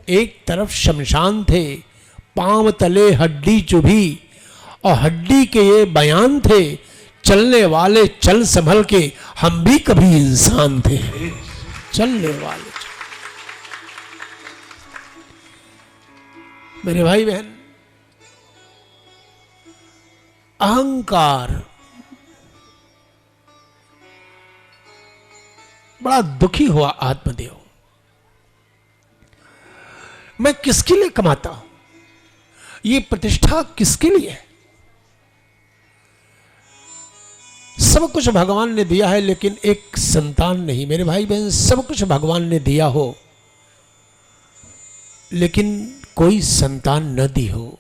एक तरफ शमशान थे, पांव तले हड्डी चुभी, और हड्डी के ये बयान थे, चलने वाले चल संभल के, हम भी कभी इंसान थे। चलने वाले मेरे भाई बहन, अहंकार बड़ा दुखी हुआ आत्मदेव। मैं किसके लिए कमाता हूं, ये प्रतिष्ठा किसके लिए है? सब कुछ भगवान ने दिया है, लेकिन एक संतान नहीं। मेरे भाई बहन, सब कुछ भगवान ने दिया हो, लेकिन कोई संतान न दी हो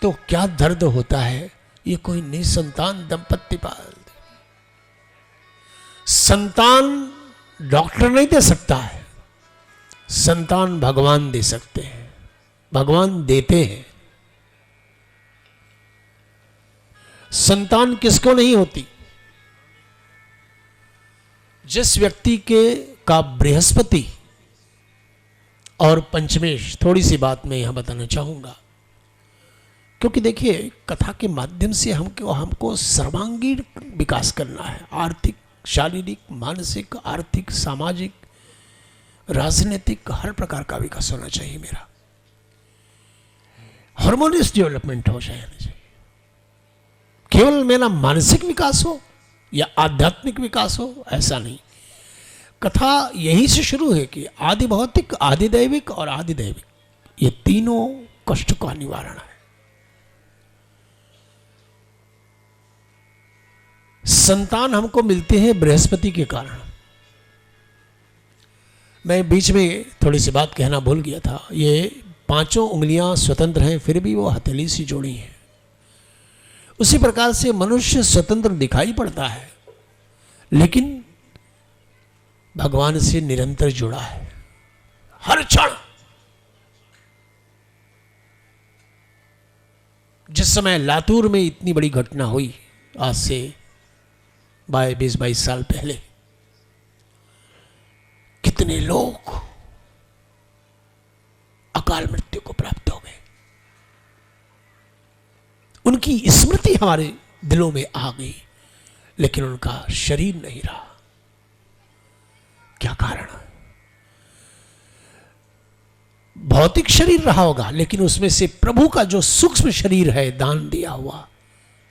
तो क्या दर्द होता है। ये कोई निसंतान दंपत्ति पाल। संतान डॉक्टर नहीं दे सकता है, संतान भगवान दे सकते हैं, भगवान देते हैं। संतान किसको नहीं होती? जिस व्यक्ति के का बृहस्पति और पंचमेश, थोड़ी सी बात मैं यहां बताना चाहूंगा, क्योंकि देखिए कथा के माध्यम से हमको सर्वांगीण विकास करना है। आर्थिक, शारीरिक, मानसिक, आर्थिक, सामाजिक, राजनीतिक, हर प्रकार का विकास होना चाहिए मेरा। हार्मोनियस डेवलपमेंट हो चाहिए। केवल मेरा मानसिक विकास हो या आध्यात्मिक विकास हो, ऐसा नहीं। कथा यहीं से शुरू है कि आदि भौतिक, आदि दैविक और आदि दैविक, ये तीनों कष्ट का निवारण है। संतान हमको मिलते हैं बृहस्पति के कारण। मैं बीच में थोड़ी सी बात कहना भूल गया था। ये पांचों उंगलियां स्वतंत्र हैं, फिर भी वो हथेली सी जोड़ी है। उसी प्रकार से मनुष्य स्वतंत्र दिखाई पड़ता है, लेकिन भगवान से निरंतर जुड़ा है हर क्षण। जिस समय लातूर में इतनी बड़ी घटना हुई, आज से 20-22 साल पहले, कितने लोग अकाल मृत्यु को प्राप्त हो गए। उनकी स्मृति हमारे दिलों में आ गई, लेकिन उनका शरीर नहीं रहा। क्या कारण? भौतिक शरीर रहा होगा, लेकिन उसमें से प्रभु का जो सूक्ष्म शरीर है दान दिया हुआ,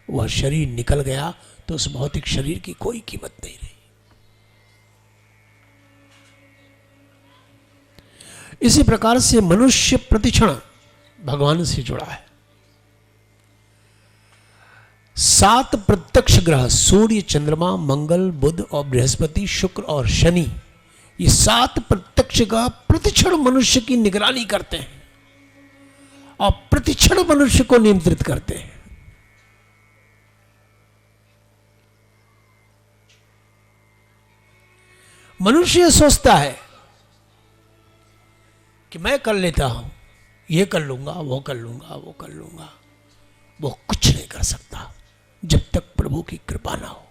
वह शरीर निकल गया, तो उस भौतिक शरीर की कोई कीमत नहीं रही। इसी प्रकार से मनुष्य प्रतिक्षण भगवान से जुड़ा है। 7 प्रत्यक्ष ग्रह, सूर्य, चंद्रमा, मंगल, बुध और बृहस्पति, शुक्र और शनि, ये 7 प्रत्यक्ष ग्रह प्रतिक्षण मनुष्य की निगरानी करते हैं और प्रतिक्षण मनुष्य को नियंत्रित करते हैं। मनुष्य सोचता है कि मैं कर लेता हूं, ये कर लूंगा, वो कर लूंगा, वो कर लूंगा। वो कुछ नहीं कर सकता जब तक प्रभु की कृपा ना हो।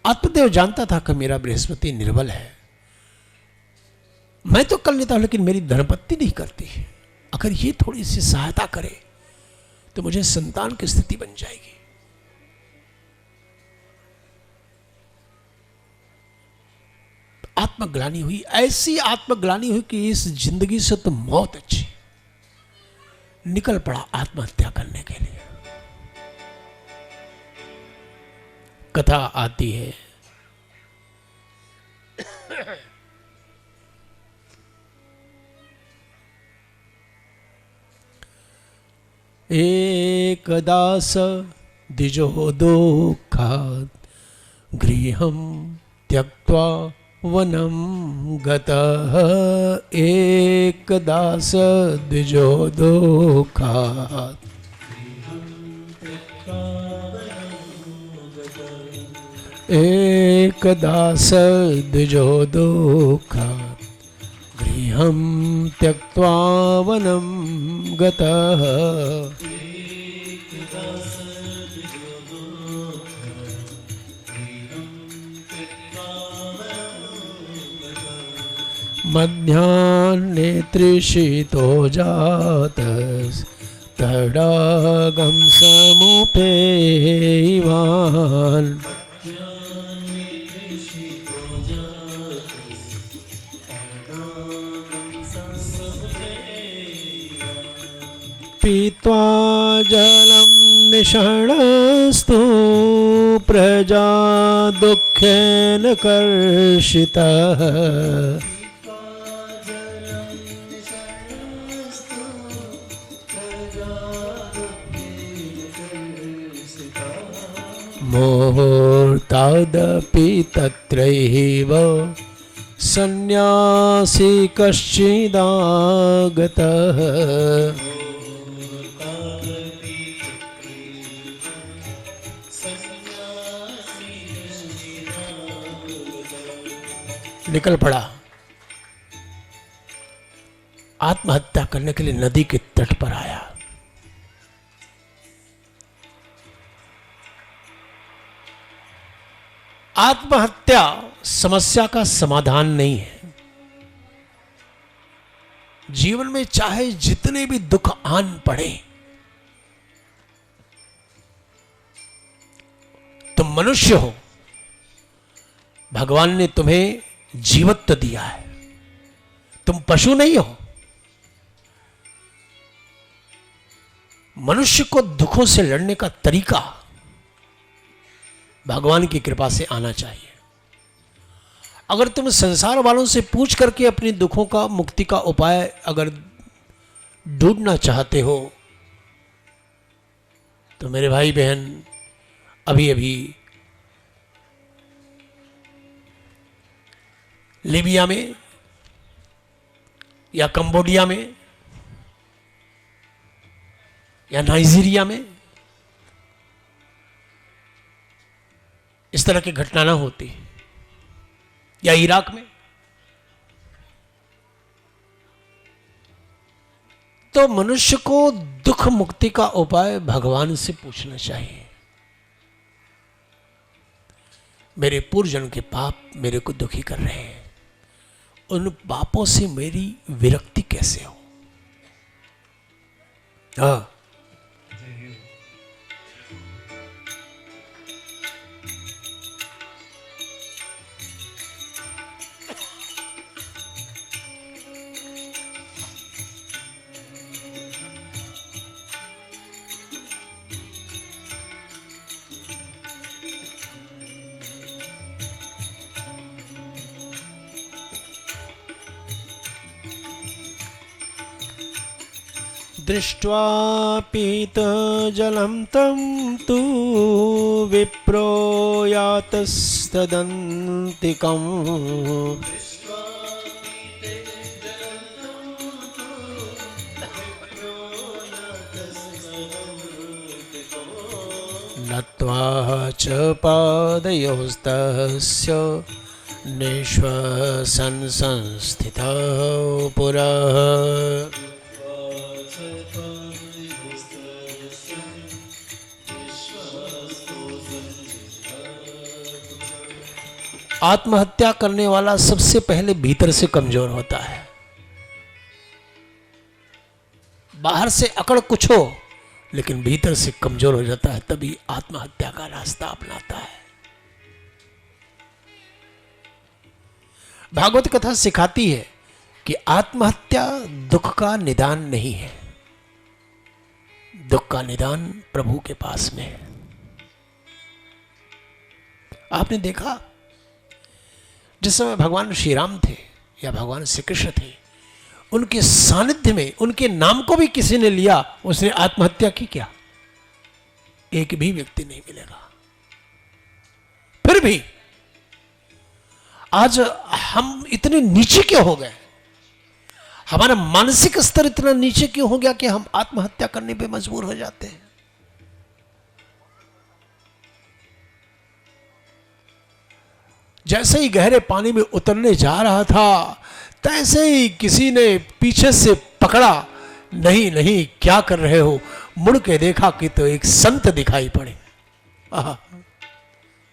आत्मदेव जानता था कि मेरा बृहस्पति निर्बल है, मैं तो कर लेता हूं, लेकिन मेरी धर्मपत्नी नहीं करती। अगर ये थोड़ी सी सहायता करे तो मुझे संतान की स्थिति बन जाएगी। आत्मग्लानि हुई, ऐसी आत्मग्लानि हुई कि इस जिंदगी से तो मौत अच्छी। निकल पड़ा आत्महत्या करने के लिए। कथा आती है, एकदास द्विजो दुःखात् गृहं त्यक्त्वा वनं गतः। एकदास द्विजो दुःखात्, एकदास द्विजो दुःखात् गृहं त्यक्त्वा वनं गतः। मध्याह्ने तृषितो जातस्तडागं समुपेयवान् पीत्वा जलं निषण्णस्तु प्रजा दुःखेन कर्षितः मुहूर्तादपि तत्रैव सन्न्यासी कश्चिदागतः निकल पड़ा आत्महत्या करने के लिए नदी के तट पर आया। आत्महत्या समस्या का समाधान नहीं है। जीवन में चाहे जितने भी दुख आन पड़े, तुम मनुष्य हो, भगवान ने तुम्हें जीवत्व दिया है, तुम पशु नहीं हो। मनुष्य को दुखों से लड़ने का तरीका भगवान की कृपा से आना चाहिए। अगर तुम संसार वालों से पूछ करके अपने दुखों का मुक्ति का उपाय अगर ढूंढना चाहते हो, तो मेरे भाई बहन, अभी अभी लीबिया में या कंबोडिया में या नाइजीरिया में इस तरह की घटना ना होती, या इराक में, तो मनुष्य को दुख मुक्ति का उपाय भगवान से पूछना चाहिए। मेरे पूर्वजन्म के पाप मेरे को दुखी कर रहे हैं, उन पापों से मेरी विरक्ति कैसे हो। हाँ, दृष्ट्वा पीतजलं तं तु विप्रो यातस्तदन्तिकम् नत्वा च पादयोस्तस्य निश्वसन् संस्थितौ पुरः। आत्महत्या करने वाला सबसे पहले भीतर से कमजोर होता है। बाहर से अकड़ कुछ हो, लेकिन भीतर से कमजोर हो जाता है, तभी आत्महत्या का रास्ता अपनाता है। भागवत कथा सिखाती है कि आत्महत्या दुख का निदान नहीं है, दुख का निदान प्रभु के पास में है। आपने देखा, जिस समय भगवान श्री राम थे या भगवान श्री कृष्ण थे, उनके सानिध्य में उनके नाम को भी किसी ने लिया, उसने आत्महत्या की क्या? एक भी व्यक्ति नहीं मिलेगा। फिर भी आज हम इतने नीचे क्यों हो गए? हमारा मानसिक स्तर इतना नीचे क्यों हो गया कि हम आत्महत्या करने पे मजबूर हो जाते हैं? जैसे ही गहरे पानी में उतरने जा रहा था, तैसे ही किसी ने पीछे से पकड़ा। नहीं नहीं, क्या कर रहे हो? मुड़ के देखा कि तो एक संत दिखाई पड़े। आहा,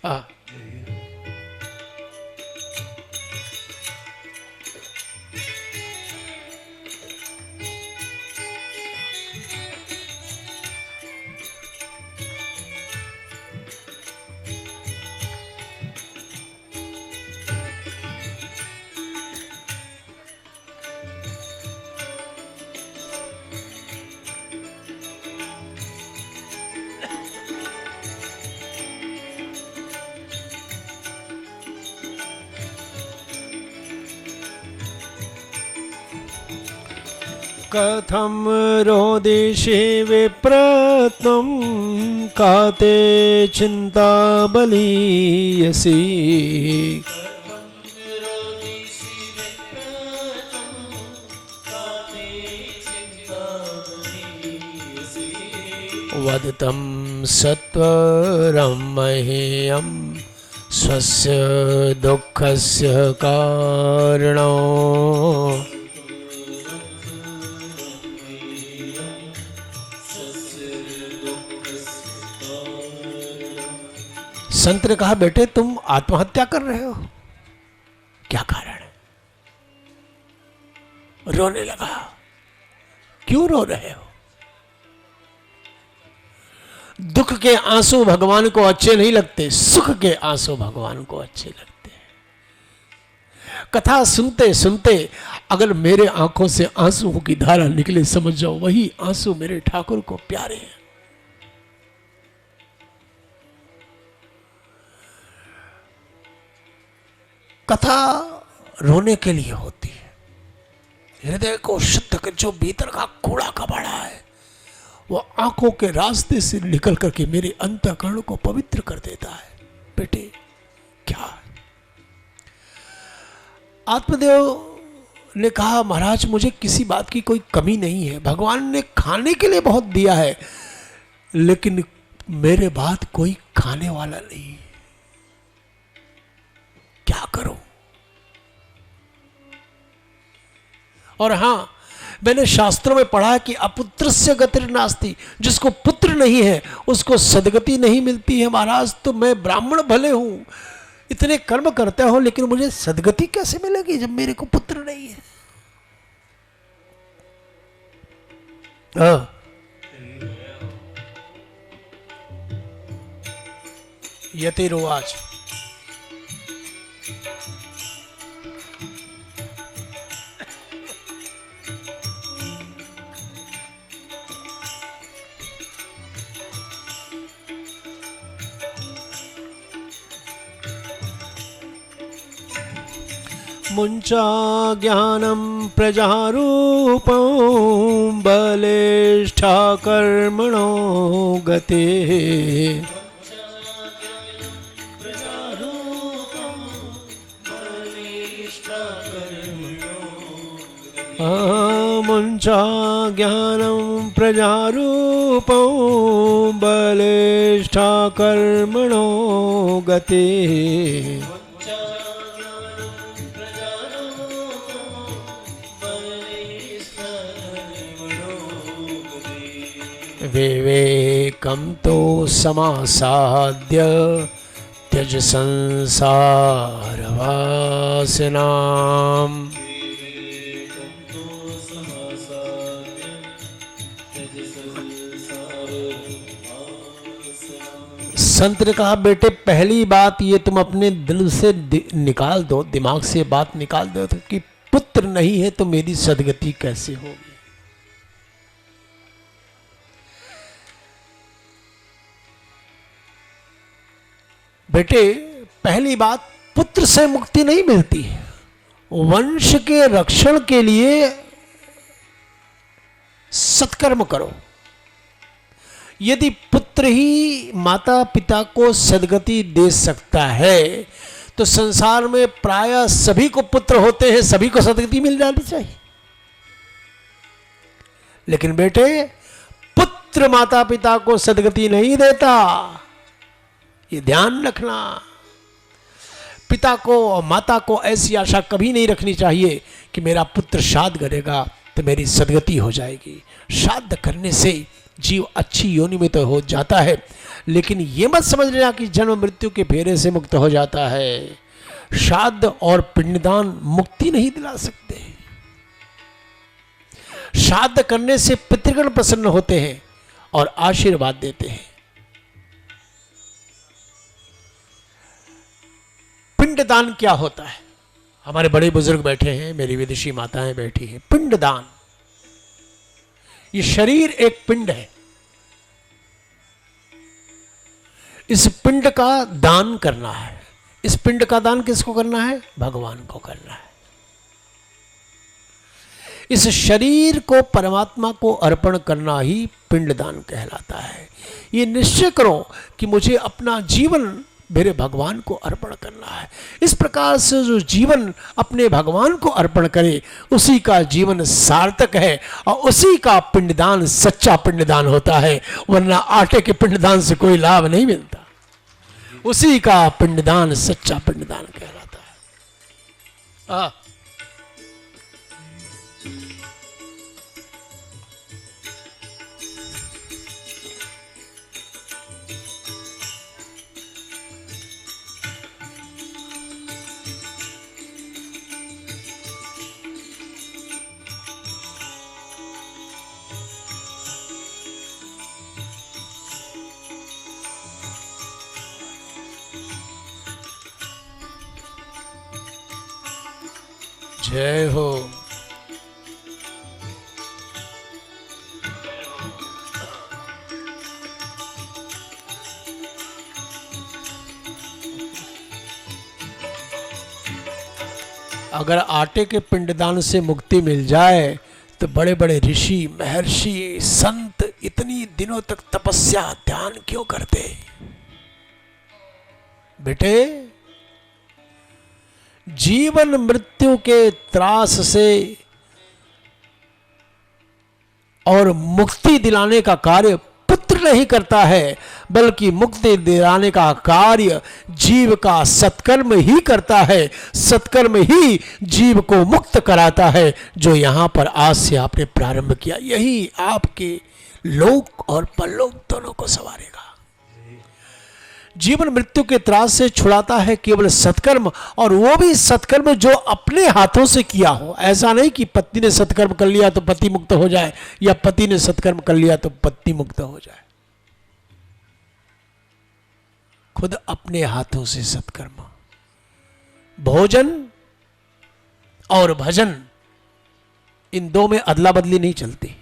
आहा। कथम रोदिषि विप्रत्वं काते चिंता बलीयसी। वदतं सत्वरं मह्यं स्वस्य दुःखस्य कारणो। संत ने कहा, बेटे तुम आत्महत्या कर रहे हो, क्या कारण है? रोने लगा। क्यों रो रहे हो? दुख के आंसू भगवान को अच्छे नहीं लगते, सुख के आंसू भगवान को अच्छे लगते हैं। कथा सुनते सुनते अगर मेरे आंखों से आंसुओं की धारा निकले, समझ जाओ वही आंसू मेरे ठाकुर को प्यारे हैं। कथा रोने के लिए होती है। हृदय को शुद्ध कर, जो भीतर का कूड़ा कबाड़ा है वो आंखों के रास्ते से निकल करके मेरे अंतःकरण को पवित्र कर देता है। बेटे क्या? आत्मदेव ने कहा, महाराज मुझे किसी बात की कोई कमी नहीं है, भगवान ने खाने के लिए बहुत दिया है, लेकिन मेरे बाद कोई खाने वाला नहीं, क्या करूं? और हां, मैंने शास्त्रों में पढ़ा कि अपुत्रस्य गतिर् नास्ति, जिसको पुत्र नहीं है उसको सदगति नहीं मिलती है। महाराज तो मैं ब्राह्मण भले हूं, इतने कर्म करता हूं, लेकिन मुझे सदगति कैसे मिलेगी जब मेरे को पुत्र नहीं है? यतिरुवाच। मुंचा ज्ञानम प्रजारूपं बलिष्ठा कर्मणो गते। मुंचा ज्ञानम प्रजारूपं बलिष्ठा कर्मणो गते। विवेकं तो समासाद्य त्यज संसार वासनाम। संत ने कहा, बेटे पहली बात ये तुम अपने दिल से निकाल दो, दिमाग से बात निकाल दो कि पुत्र नहीं है तो मेरी सदगति कैसे होगी। बेटे पहली बात, पुत्र से मुक्ति नहीं मिलती है। वंश के रक्षण के लिए सत्कर्म करो। यदि पुत्र ही माता पिता को सदगति दे सकता है तो संसार में प्रायः सभी को पुत्र होते हैं, सभी को सदगति मिल जानी चाहिए। लेकिन बेटे पुत्र माता पिता को सदगति नहीं देता, ये ध्यान रखना। पिता को और माता को ऐसी आशा कभी नहीं रखनी चाहिए कि मेरा पुत्र श्राद्ध करेगा तो मेरी सदगति हो जाएगी। श्राद्ध करने से जीव अच्छी योनि में तो हो जाता है, लेकिन ये मत समझ लेना कि जन्म मृत्यु के फेरे से मुक्त हो जाता है। श्राद्ध और पिंडदान मुक्ति नहीं दिला सकते। श्राद्ध करने से पितृगण प्रसन्न होते हैं और आशीर्वाद देते हैं। पिंडदान क्या होता है? हमारे बड़े बुजुर्ग बैठे हैं, मेरी विदेशी माताएं बैठी हैं। पिंडदान, ये शरीर एक पिंड है, इस पिंड का दान करना है। इस पिंड का दान किसको करना है? भगवान को करना है। इस शरीर को परमात्मा को अर्पण करना ही पिंडदान कहलाता है। ये निश्चय करो कि मुझे अपना जीवन मेरे भगवान को अर्पण करना है। इस प्रकार से जो जीवन अपने भगवान को अर्पण करे उसी का जीवन सार्थक है और उसी का पिंडदान सच्चा पिंडदान होता है, वरना आटे के पिंडदान से कोई लाभ नहीं मिलता। उसी का पिंडदान सच्चा पिंडदान कहलाता है। जय हो। अगर आटे के पिंडदान से मुक्ति मिल जाए तो बड़े बड़े ऋषि महर्षि संत इतनी दिनों तक तपस्या ध्यान क्यों करते? बेटे, जीवन मृत्यु के त्रास से और मुक्ति दिलाने का कार्य पुत्र नहीं करता है, बल्कि मुक्ति दिलाने का कार्य जीव का सत्कर्म ही करता है। सत्कर्म ही जीव को मुक्त कराता है, जो यहां पर आज से आपने प्रारंभ किया। यही आपके लोक और परलोक दोनों को संवारेगा। जीवन मृत्यु के त्रास से छुड़ाता है केवल सत्कर्म, और वो भी सत्कर्म जो अपने हाथों से किया हो। ऐसा नहीं कि पत्नी ने सत्कर्म कर लिया तो पति मुक्त हो जाए, या पति ने सत्कर्म कर लिया तो पत्नी मुक्त हो जाए। खुद अपने हाथों से सत्कर्म। भोजन और भजन, इन दो में अदला बदली नहीं चलती।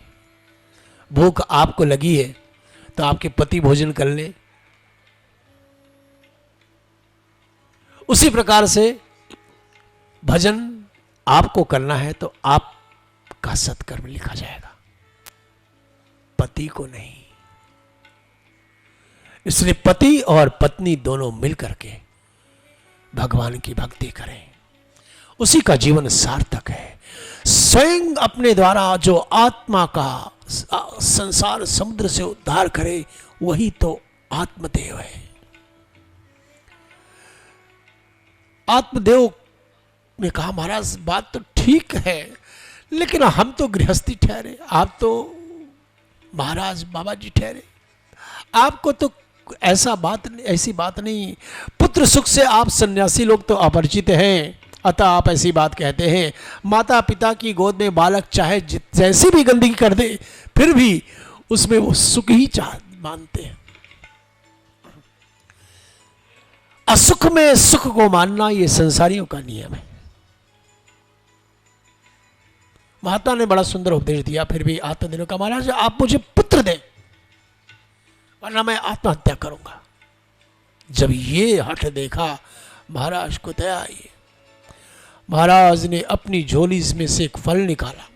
भूख आपको लगी है तो आपके पति भोजन कर ले, उसी प्रकार से भजन आपको करना है तो आपका सत्कर्म लिखा जाएगा, पति को नहीं। इसलिए पति और पत्नी दोनों मिलकर के भगवान की भक्ति करें, उसी का जीवन सार्थक है। स्वयं अपने द्वारा जो आत्मा का संसार समुद्र से उद्धार करे वही तो आत्मदेव है। आत्मदेव ने कहा, महाराज बात तो ठीक है, लेकिन हम तो गृहस्थी ठहरे, आप तो महाराज बाबा जी ठहरे, आपको तो ऐसी बात नहीं। पुत्र सुख से आप सन्यासी लोग तो अपरिचित हैं, अतः आप ऐसी बात कहते हैं। माता पिता की गोद में बालक चाहे जैसी भी गंदगी कर दे, फिर भी उसमें वो सुख ही मानते हैं। असुख में सुख को मानना ये संसारियों का नियम है। माता ने बड़ा सुंदर उपदेश दिया, फिर भी आत्मदेव का, महाराज आप मुझे पुत्र दें वरना मैं आत्महत्या करूंगा। जब ये हठ देखा महाराज को दया आई। महाराज ने अपनी झोली में से एक फल निकाला,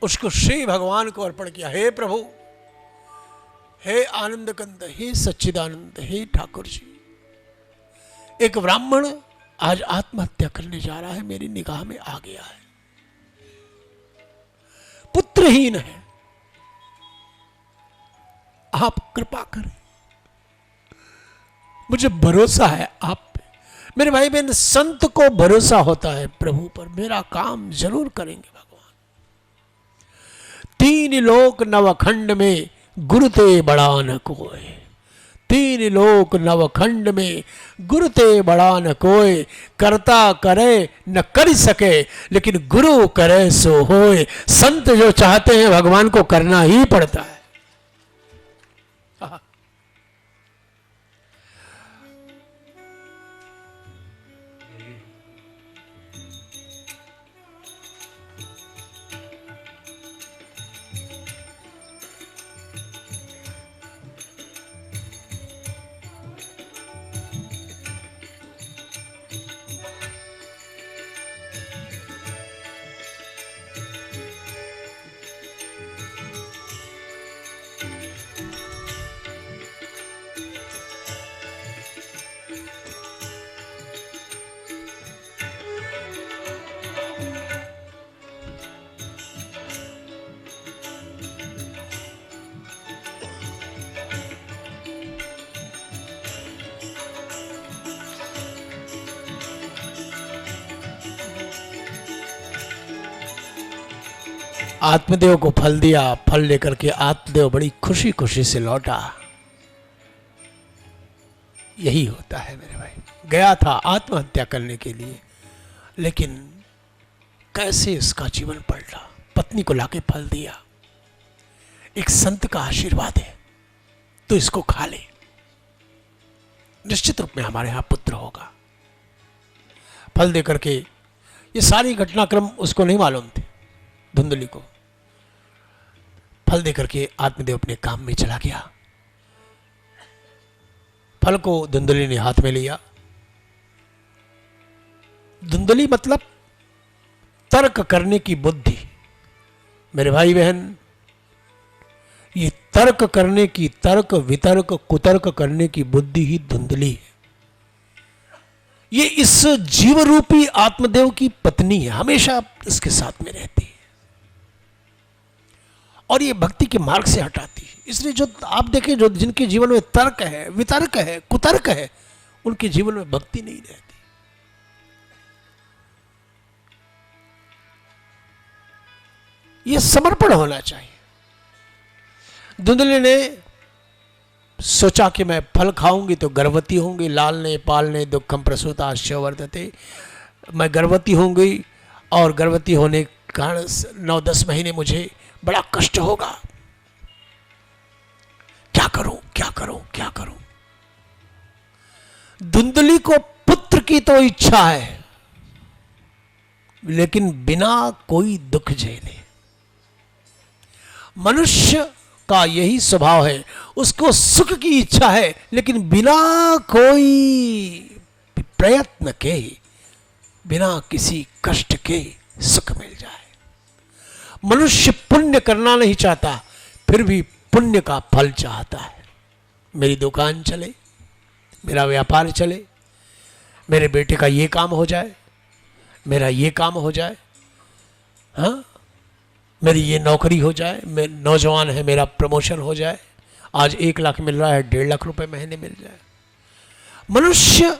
उसको श्री भगवान को अर्पण किया। हे प्रभु, हे आनंद कंद, हे सच्चिदानंद, हे ठाकुर जी, एक ब्राह्मण आज आत्महत्या करने जा रहा है, मेरी निगाह में आ गया है, पुत्रहीन है, आप कृपा करें, मुझे भरोसा है आप पे। मेरे भाई बहन, संत को भरोसा होता है प्रभु पर, मेरा काम जरूर करेंगे भगवान। 3 लोक नवखंड में गुरु ते बड़ा न कोय, 3 लोक नवखंड में गुरु ते बड़ा न कोय, करता करे न कर सके, लेकिन गुरु करे सो होए। संत जो चाहते हैं भगवान को करना ही पड़ता है। आत्मदेव को फल दिया, फल लेकर के आत्मदेव बड़ी खुशी खुशी से लौटा। यही होता है मेरे भाई। गया था आत्महत्या करने के लिए, लेकिन कैसे उसका जीवन पलटा। पत्नी को लाके फल दिया, एक संत का आशीर्वाद है तो इसको खा ले, निश्चित रूप में हमारे यहां पुत्र होगा। फल देकर के, ये सारी घटनाक्रम उसको नहीं मालूम थे, धुंधली को। फल देकर के आत्मदेव अपने काम में चला गया। फल को धुंधली ने हाथ में लिया। धुंधली मतलब तर्क करने की बुद्धि। मेरे भाई बहन, ये तर्क करने की, तर्क वितर्क कुतर्क करने की बुद्धि ही धुंधली है। ये इस जीव रूपी आत्मदेव की पत्नी है, हमेशा इसके साथ में रहती है और ये भक्ति के मार्ग से हटाती है। इसलिए जो आप देखें, जो जिनके जीवन में तर्क है, वितर्क है, कुतर्क है, उनके जीवन में भक्ति नहीं रहती। ये समर्पण होना चाहिए। धुंधली ने सोचा कि मैं फल खाऊंगी तो गर्भवती होंगी। लाल ने पाल ने दुखम प्रसूता वर्धते, मैं गर्भवती होंगी और गर्भवती होने के कारण 9-10 महीने मुझे बड़ा कष्ट होगा। क्या करूं, क्या करूं, क्या करूं। धुंधली को पुत्र की तो इच्छा है, लेकिन बिना कोई दुख झेले। मनुष्य का यही स्वभाव है, उसको सुख की इच्छा है, लेकिन बिना कोई प्रयत्न के, बिना किसी कष्ट के सुख मिल जाए। मनुष्य पुण्य करना नहीं चाहता, फिर भी पुण्य का फल चाहता है। मेरी दुकान चले, मेरा व्यापार चले, मेरे बेटे का ये काम हो जाए, मेरा ये काम हो जाए, हाँ, मेरी ये नौकरी हो जाए, मैं नौजवान है, मेरा प्रमोशन हो जाए, आज 1 लाख मिल रहा है, 1.5 लाख रुपए महीने मिल जाए। मनुष्य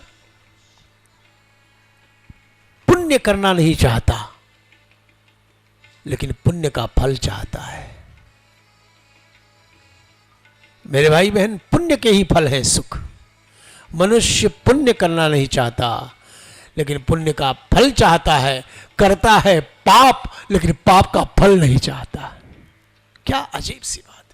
पुण्य करना नहीं चाहता, लेकिन पुण्य का फल चाहता है। मेरे भाई बहन, पुण्य के ही फल है सुख। मनुष्य पुण्य करना नहीं चाहता, लेकिन पुण्य का फल चाहता है। करता है पाप, लेकिन पाप का फल नहीं चाहता। क्या अजीब सी बात।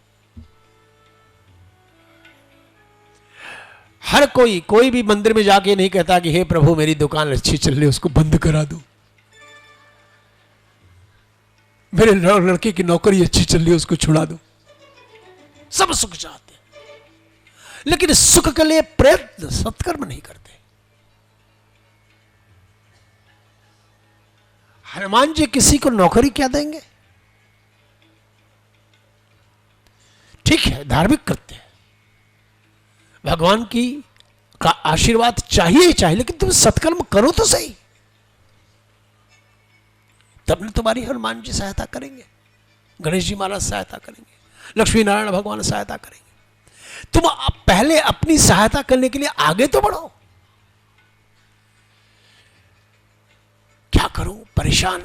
हर कोई भी मंदिर में जाके नहीं कहता कि हे प्रभु मेरी दुकान अच्छी चल रही, उसको बंद करा दो। मेरे लड़के की नौकरी अच्छी चल रही है, उसको छुड़ा दो। सब सुख चाहते हैं, लेकिन सुख के लिए प्रयत्न, सत्कर्म नहीं करते। हनुमान जी किसी को नौकरी क्या देंगे? ठीक है, धार्मिक करते हैं, भगवान की का आशीर्वाद चाहिए ही चाहिए, लेकिन तुम सत्कर्म करो तो सही, तब न तुम्हारी हनुमान जी सहायता करेंगे, गणेश जी महाराज सहायता करेंगे, लक्ष्मी नारायण भगवान सहायता करेंगे। तुम पहले अपनी सहायता करने के लिए आगे तो बढ़ो। क्या करूं, परेशान।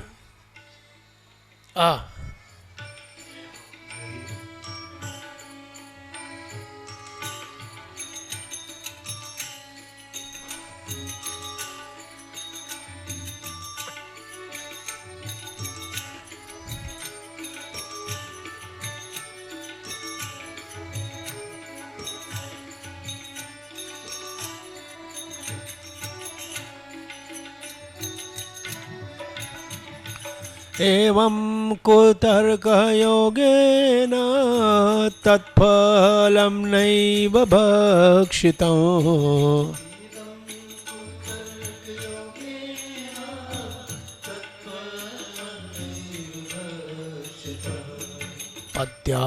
एवं कुतर्क योगेन तत्फलं नैव भक्षितम्। पत्या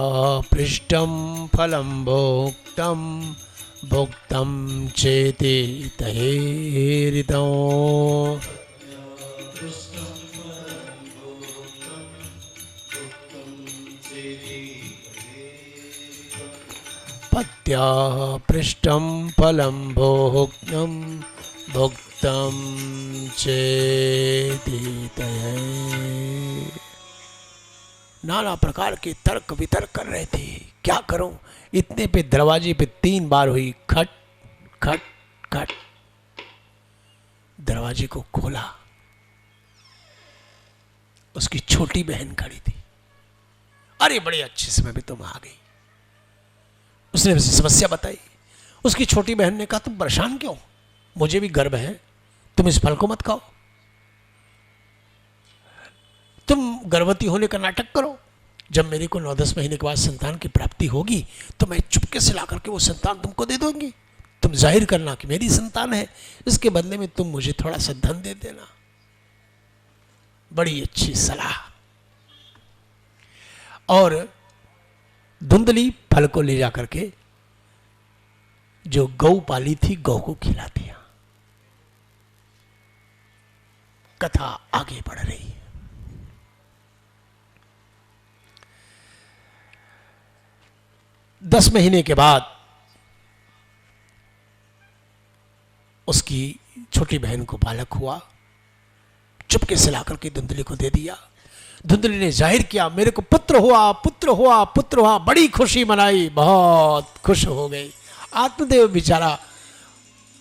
पृष्टं फलं भोक्तं भोक्तं चेति तहेरितम्। पत्या पृष्टं फलं भोक्तं भोक्तं चेति तये। नाना प्रकार के तर्क वितर्क कर रहे थे। क्या करूं? इतने पे दरवाजे पे 3 बार हुई खट खट खट। दरवाजे को खोला, उसकी छोटी बहन खड़ी थी। अरे बड़े अच्छे समय में तुम आ गई। उसने उसे समस्या बताई। उसकी छोटी बहन ने कहा तुम परेशान क्यों? मुझे भी गर्व है, तुम इस फल को मत खाओ, तुम गर्भवती होने का नाटक करो। जब मेरे को 9-10 महीने के बाद संतान की प्राप्ति होगी तो मैं चुपके से ला करके वो संतान तुमको दे दूंगी। तुम जाहिर करना कि मेरी संतान है, इसके बदले में तुम मुझे थोड़ा सा धन दे देना। बड़ी अच्छी सलाह। और धुंधली फल को ले जाकर के जो गौ पाली थी गौ को खिला दिया। कथा आगे बढ़ रही है। दस महीने के बाद उसकी छोटी बहन को बालक हुआ। चुपके से लाकर के धुंधली को दे दिया। धुंधली ने जाहिर किया मेरे को पुत्र हुआ, पुत्र हुआ, पुत्र हुआ। बड़ी खुशी मनाई, बहुत खुश हो गई। आत्मदेव बेचारा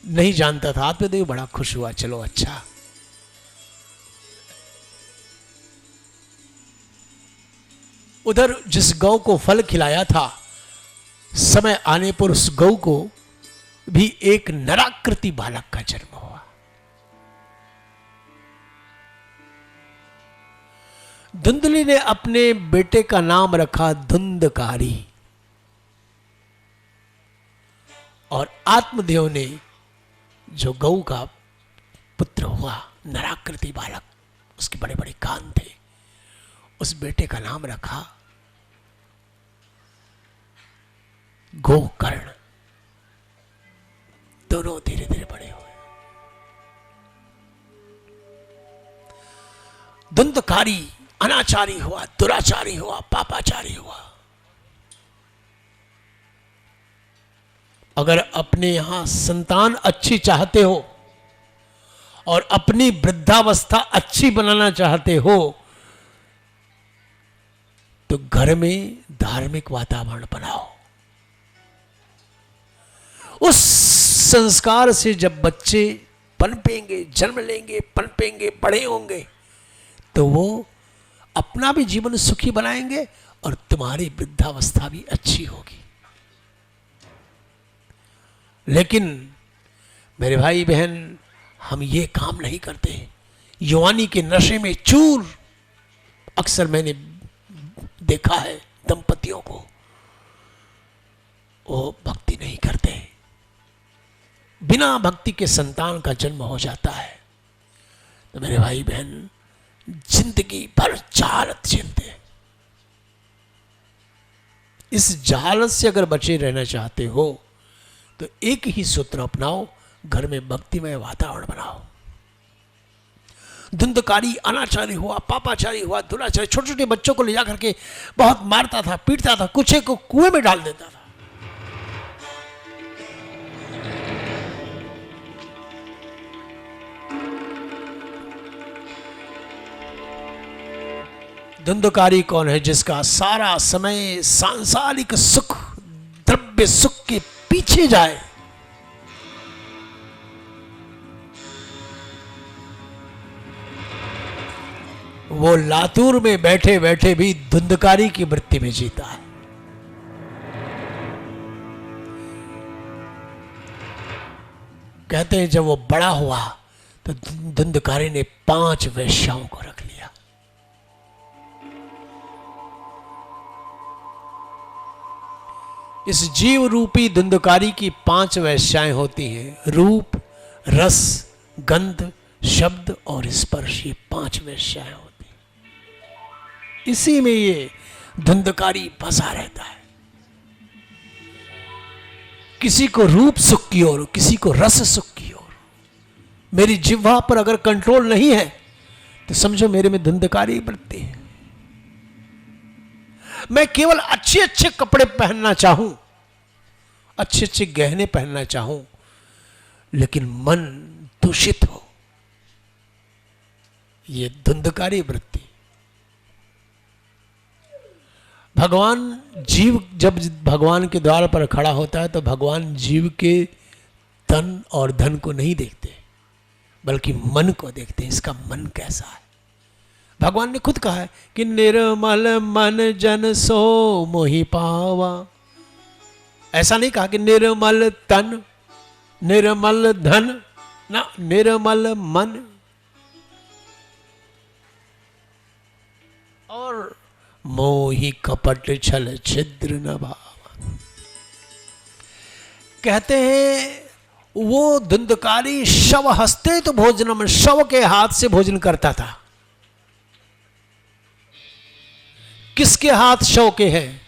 नहीं जानता था, आत्मदेव बड़ा खुश हुआ। चलो अच्छा। उधर जिस गौ को फल खिलाया था, समय आने पर उस गौ को भी एक नराकृति बालक का जन्म हुआ। धुंधली ने अपने बेटे का नाम रखा धुंधकारी और आत्मदेव ने जो गौ का पुत्र हुआ नराकृति बालक, उसके बड़े बड़े कान थे, उस बेटे का नाम रखा गोकर्ण। दोनों धीरे धीरे बड़े हुए। धुंधकारी अनाचारी हुआ, दुराचारी हुआ, पापाचारी हुआ। अगर अपने यहां संतान अच्छी चाहते हो और अपनी वृद्धावस्था अच्छी बनाना चाहते हो तो घर में धार्मिक वातावरण बनाओ। उस संस्कार से जब बच्चे पनपेंगे, जन्म लेंगे, पनपेंगे, बड़े होंगे तो वो अपना भी जीवन सुखी बनाएंगे और तुम्हारी वृद्धावस्था भी अच्छी होगी। लेकिन मेरे भाई बहन, हम ये काम नहीं करते। युवानी के नशे में चूर। अक्सर मैंने देखा है दंपतियों को, वो भक्ति नहीं करते, बिना भक्ति के संतान का जन्म हो जाता है। तो मेरे भाई बहन, जिंदगी भर जहालत झेलते। इस जहालत से अगर बचे रहना चाहते हो तो एक ही सूत्र अपनाओ, घर में भक्तिमय वातावरण बनाओ। धुंधकारी अनाचारी हुआ, पापाचारी हुआ, दुराचारी, छोटे छोटे बच्चों को ले जाकर के बहुत मारता था, पीटता था, कुछ को कुएं में डाल देता था। धुंधकारी कौन है? जिसका सारा समय सांसारिक सुख, द्रव्य सुख के पीछे जाए। वो लातूर में बैठे बैठे भी धुंधकारी की वृत्ति में जीता है। कहते हैं जब वो बड़ा हुआ तो धुंधकारी ने 5 वेश्याओं को रख लिया। इस जीव रूपी धुंधकारी की 5 वेश्याएं होती हैं। रूप, रस, गंध, शब्द और स्पर्श, ये 5 वेश्याएं होती हैं। इसी में ये धुंधकारी फंसा रहता है। किसी को रूप सुख की ओर, किसी को रस सुख की ओर। मेरी जिह्वा पर अगर कंट्रोल नहीं है तो समझो मेरे में धुंधकारी वृत्ति है। मैं केवल अच्छे अच्छे कपड़े पहनना चाहूं, अच्छे अच्छे गहने पहनना चाहूं, लेकिन मन दूषित हो, ये धुंधकारी वृत्ति। भगवान जीव जब भगवान के द्वार पर खड़ा होता है तो भगवान जीव के तन और धन को नहीं देखते, बल्कि मन को देखते हैं। इसका मन कैसा है। भगवान ने खुद कहा है कि निर्मल मन जन सो मोहि पावा। ऐसा नहीं कहा कि निर्मल तन, निर्मल धन, ना, निर्मल मन। और मोहि कपट छल छिद्र न भावा। कहते हैं वो धुंधकारी शव हस्ते तो भोजनम, शव के हाथ से भोजन करता था। किसके हाथ शव के हैं?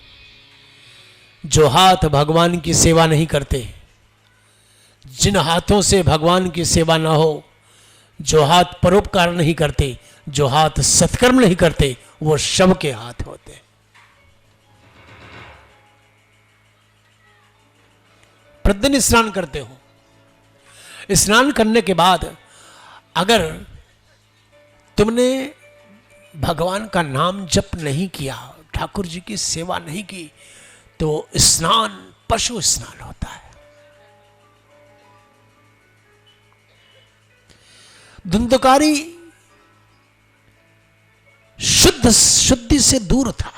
जो हाथ भगवान की सेवा नहीं करते, जिन हाथों से भगवान की सेवा ना हो, जो हाथ परोपकार नहीं करते, जो हाथ सत्कर्म नहीं करते, वो शव के हाथ होते। प्रतिदिन स्नान करते हो, स्नान करने के बाद अगर तुमने भगवान का नाम जप नहीं किया, ठाकुर जी की सेवा नहीं की, तो स्नान पशु स्नान होता है। धुंधकारी शुद्धि से दूर था,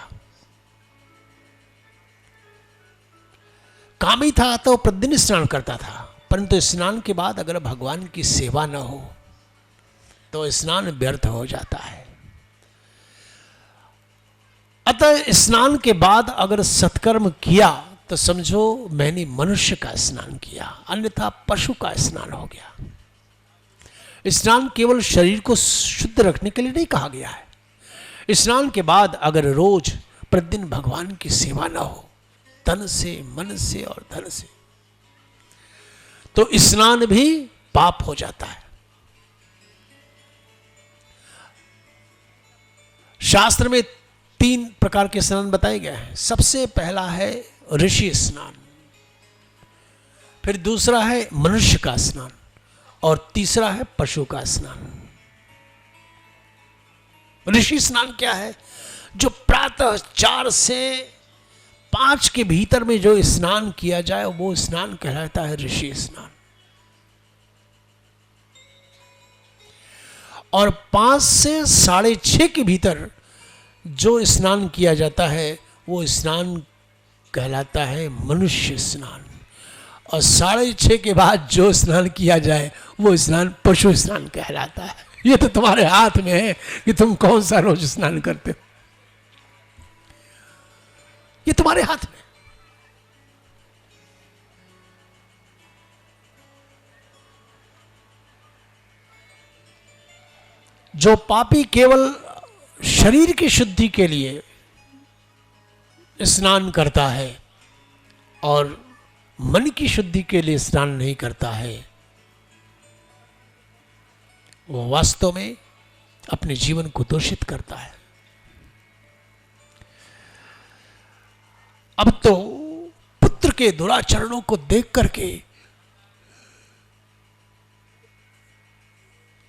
कामी था तो प्रतिदिन स्नान करता था, परंतु स्नान के बाद अगर भगवान की सेवा न हो तो स्नान व्यर्थ हो जाता है। अतः स्नान के बाद अगर सत्कर्म किया तो समझो मैंने मनुष्य का स्नान किया, अन्यथा पशु का स्नान हो गया। स्नान केवल शरीर को शुद्ध रखने के लिए नहीं कहा गया है। स्नान के बाद अगर रोज प्रतिदिन भगवान की सेवा ना हो, तन से, मन से और धन से, तो स्नान भी पाप हो जाता है। शास्त्र में 3 प्रकार के स्नान बताए गए हैं। सबसे पहला है ऋषि स्नान, फिर दूसरा है मनुष्य का स्नान, और तीसरा है पशु का स्नान। ऋषि स्नान क्या है? जो प्रातः 4 से 5 के भीतर में जो स्नान किया जाए वो स्नान कहलाता है ऋषि स्नान। और 5 से 6:30 के भीतर जो स्नान किया जाता है वो स्नान कहलाता है मनुष्य स्नान। और 6:30 के बाद जो स्नान किया जाए वो स्नान पशु स्नान कहलाता है। ये तो तुम्हारे हाथ में है कि तुम कौन सा रोज स्नान करते हो, ये तुम्हारे हाथ में। जो पापी केवल शरीर की शुद्धि के लिए स्नान करता है और मन की शुद्धि के लिए स्नान नहीं करता है, वो वास्तव में अपने जीवन को दूषित करता है। अब तो पुत्र के दुराचरणों को देख करके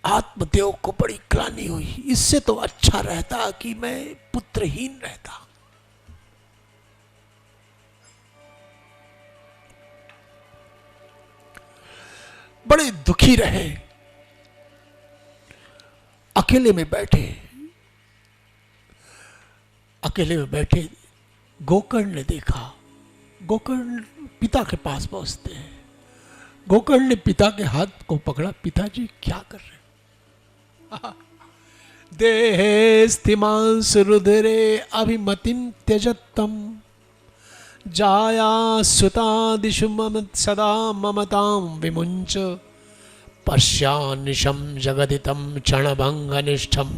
आत्मदेव को बड़ी ग्लानि हुई। इससे तो अच्छा रहता कि मैं पुत्रहीन रहता। बड़े दुखी रहे, अकेले में बैठे गोकर्ण ने देखा। गोकर्ण पिता के पास पहुंचते हैं। गोकर्ण ने पिता के हाथ को पकड़ा। पिताजी क्या कर रहे? देहे स्थिमांस रुधिरे अभिमतिम त्यजत्तम जाया सुतादिषु मम सदा ममतां विमुंच पश्यानिशं जगदितं क्षणभंगनिष्ठं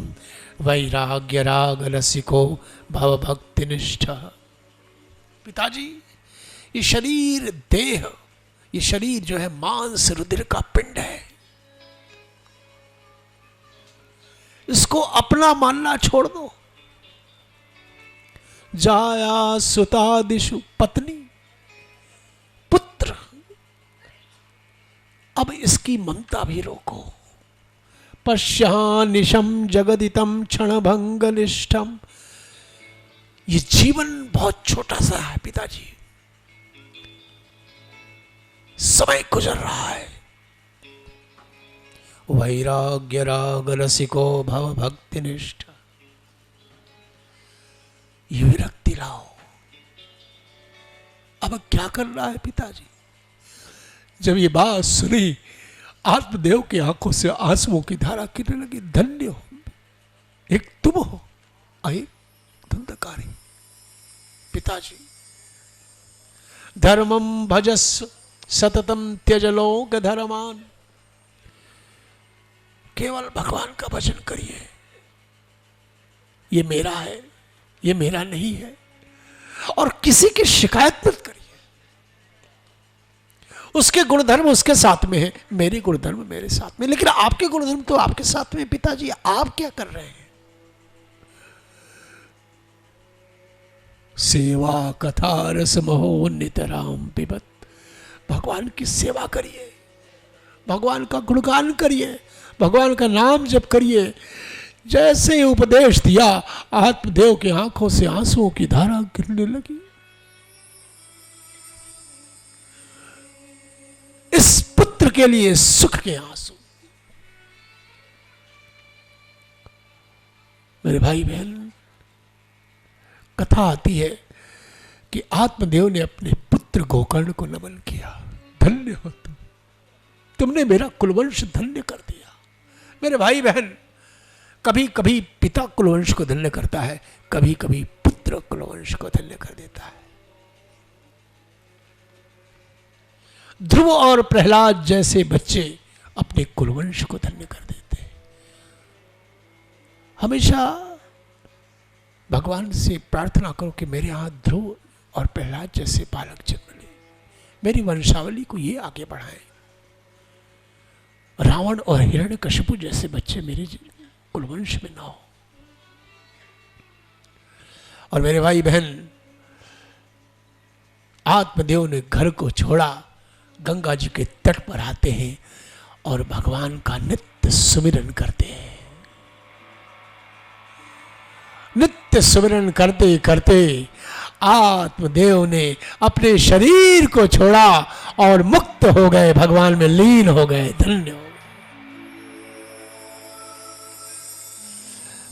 वैराग्य राग रसिको भवभक्तिनिष्ठ। पिताजी, ये शरीर देह, ये शरीर जो है मांस रुधिर का पिंड है, इसको अपना मानना छोड़ दो। जाया सुतादिषु, पत्नी, पुत्र, अब इसकी ममता भी रोको। पश्यानिशम जगदितम क्षणभंगनिष्ठम, ये जीवन बहुत छोटा सा है पिताजी, समय गुजर रहा है। वैराग्य राग रसिको भव भक्ति निष्ठ, ये विरक्ति लाओ। अब क्या करना है पिताजी? जब ये बात सुनी, आत्मदेव की आंखों से आंसुओं की धारा गिरने लगी। धन्य हो, एक तुम हो, एक धंधकारी। पिताजी, धर्मम भजस्व सततम त्यज लोक धर्मान, केवल भगवान का भजन करिए। ये मेरा है, ये मेरा नहीं है, और किसी की शिकायत मत करिए। उसके गुणधर्म उसके साथ में है, मेरे गुणधर्म मेरे साथ में, लेकिन आपके गुणधर्म तो आपके साथ में। पिताजी, आप क्या कर रहे हैं? सेवा कथा रस महो नितराम पिबत, भगवान की सेवा करिए, भगवान का गुणगान करिए, भगवान का नाम जप करिए। जैसे ही उपदेश दिया, आत्मदेव की आंखों से आंसुओं की धारा गिरने लगी। इस पुत्र के लिए सुख के आंसू। मेरे भाई बहन, कथा आती है कि आत्मदेव ने अपने पुत्र गोकर्ण को नमन किया। धन्य हो तुमने मेरा कुलवंश धन्य कर दिया। मेरे भाई बहन, कभी कभी पिता कुलवंश को धन्य करता है, कभी कभी पुत्र कुलवंश को धन्य कर देता है। ध्रुव और प्रहलाद जैसे बच्चे अपने कुलवंश को धन्य कर देते हैं। हमेशा भगवान से प्रार्थना करो कि मेरे यहां ध्रुव और प्रहलाद जैसे बालक जन्म ले, मेरी वंशावली को ये आगे बढ़ाएं। रावण और हिरण्यकशिपु जैसे बच्चे मेरे कुलवंश में ना हो। और मेरे भाई बहन, आत्मदेव ने घर को छोड़ा, गंगा जी के तट पर आते हैं और भगवान का नित्य सुमिरन करते हैं। नित्य सुमिरन करते करते आत्मदेव ने अपने शरीर को छोड़ा और मुक्त हो गए, भगवान में लीन हो गए, धन्य हो गए।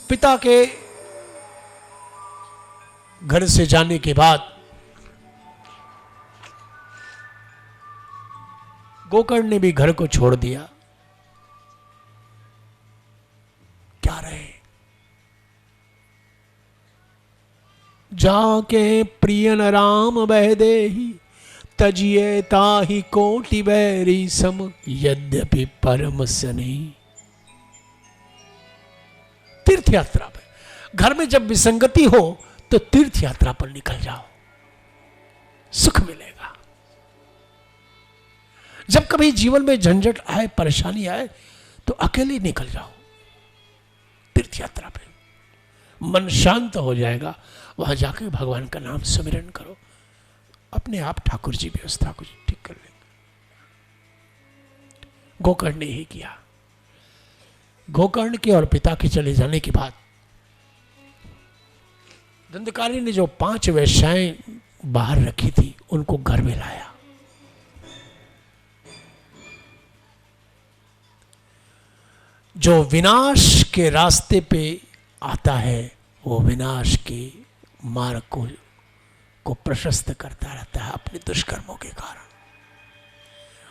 पिता के घर से जाने के बाद गोकर्ण ने भी घर को छोड़ दिया। क्या रहे? जाके प्रियन राम बह देहि, तजिए ताहि कोटि बैरी सम, यद्यपि परम सनी। तीर्थ यात्रा पे, घर में जब विसंगति हो तो तीर्थ यात्रा पर निकल जाओ, सुख मिलेगा। जब कभी जीवन में झंझट आए, परेशानी आए, तो अकेले निकल जाओ तीर्थ यात्रा पे, मन शांत हो जाएगा। वहां जाकर भगवान का नाम सुमिरन करो, अपने आप ठाकुर जी व्यवस्था को ठीक कर लेंगे। गोकर्ण ने ही किया। गोकर्ण के और पिता के चले जाने के बाद दंडकारी ने जो 5 वेश्याएं बाहर रखी थी, उनको घर में लाया। जो विनाश के रास्ते पे आता है, वो विनाश के मार्ग को प्रशस्त करता रहता है अपने दुष्कर्मों के कारण।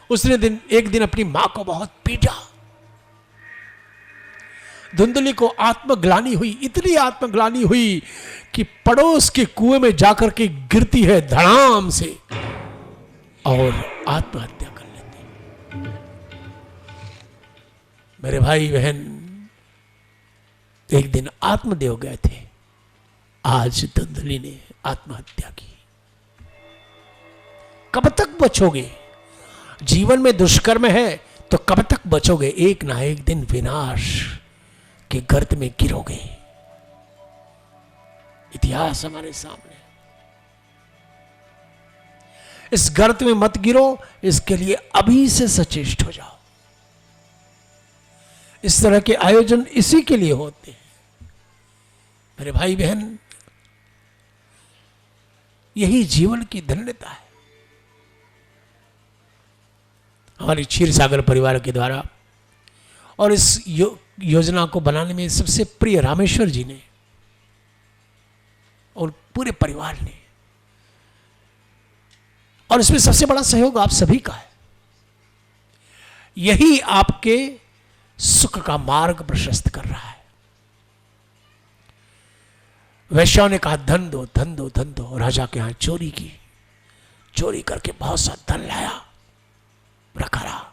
उसने एक दिन अपनी मां को बहुत पीटा। धुंधली को आत्मग्लानि हुई, इतनी आत्मग्लानि हुई कि पड़ोस के कुएं में जाकर के गिरती है धड़ाम से और आत्महत्या कर लेती। मेरे भाई बहन, एक दिन आत्मदेव गए थे, आज धुंधली ने आत्महत्या की। कब तक बचोगे? जीवन में दुष्कर्म है तो कब तक बचोगे? एक ना एक दिन विनाश के गर्त में गिरोगे। इतिहास हमारे सामने। इस गर्त में मत गिरो, इसके लिए अभी से सचेष्ट हो जाओ। इस तरह के आयोजन इसी के लिए होते हैं। मेरे भाई बहन, यही जीवन की धन्यता है। हमारी क्षीर सागर परिवार के द्वारा और इस योजना को बनाने में सबसे प्रिय रामेश्वर जी ने और पूरे परिवार ने, और इसमें सबसे बड़ा सहयोग आप सभी का है। यही आपके सुख का मार्ग प्रशस्त कर रहा है। वैश्याओं ने कहा धन दो धन दो धन दो। राजा के यहां चोरी की, चोरी करके बहुत सा धन लाया, रखा रहा।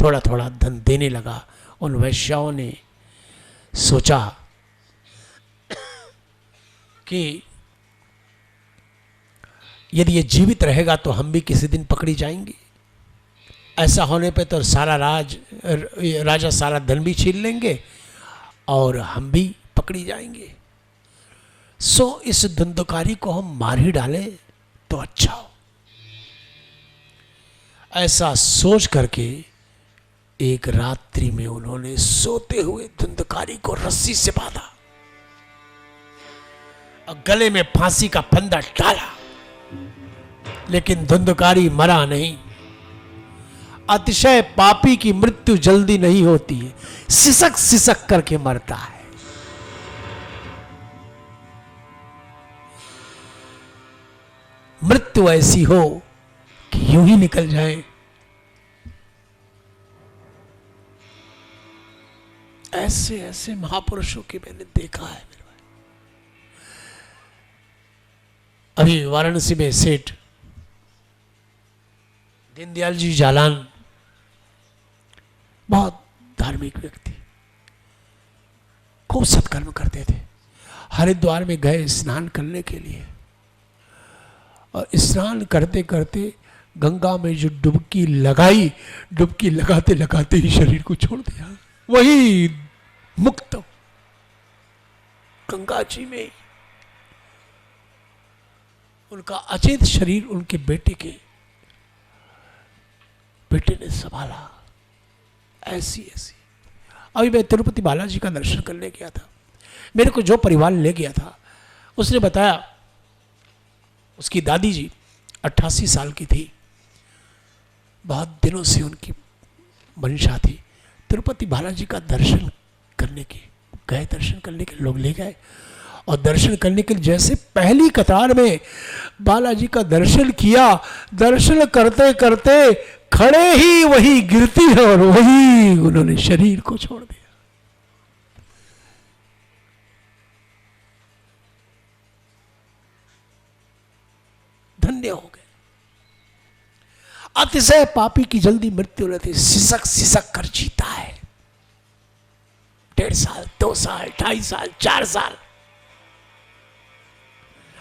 थोड़ा थोड़ा धन देने लगा। उन वैश्याओं ने सोचा कि यदि ये जीवित रहेगा तो हम भी किसी दिन पकड़ी जाएंगे। ऐसा होने पे तो राजा सारा धन भी छीन लेंगे और हम भी पकड़ी जाएंगे। सो इस धुंधकारी को हम मार ही डालें तो अच्छा हो। ऐसा सोच करके एक रात्रि में उन्होंने सोते हुए धुंधकारी को रस्सी से बांधा और गले में फांसी का फंदा डाला, लेकिन धुंधकारी मरा नहीं। अतिशय पापी की मृत्यु जल्दी नहीं होती है, सिसक सिसक करके मरता है। मृत्यु ऐसी हो कि यूं ही निकल जाए। ऐसे ऐसे महापुरुषों के मैंने देखा है मेरे भाई। अभी वाराणसी में सेठ दीनदयाल जी जालान, बहुत धार्मिक व्यक्ति, खूब सत्कर्म करते थे। हरिद्वार में गए स्नान करने के लिए, और स्नान करते करते गंगा में जो डुबकी लगाई, डुबकी लगाते लगाते ही शरीर को छोड़ दिया। वही मुक्त गंगा जी में उनका अचेत शरीर उनके बेटे ने संभाला। ऐसी ऐसी। अभी मैं तिरुपति बालाजी का दर्शन करने गया था। मेरे को जो परिवार ले गया था उसने बताया, उसकी दादी जी 88 साल की थी, बहुत दिनों से उनकी मंशा थी। तिरुपति बालाजी का दर्शन करने के गए, दर्शन करने के लोग ले गए, और दर्शन करने के लिए जैसे पहली कतार में बालाजी का दर्शन किया, दर्शन करते करते खड़े ही वही गिरती है और वही उन्होंने शरीर को छोड़ दिया। धन्य हो गए। अतिशय पापी की जल्दी मृत्यु रहती, सिसक सिसक कर जीता है। 1.5 साल, 2 साल, 2.5 साल, 4 साल।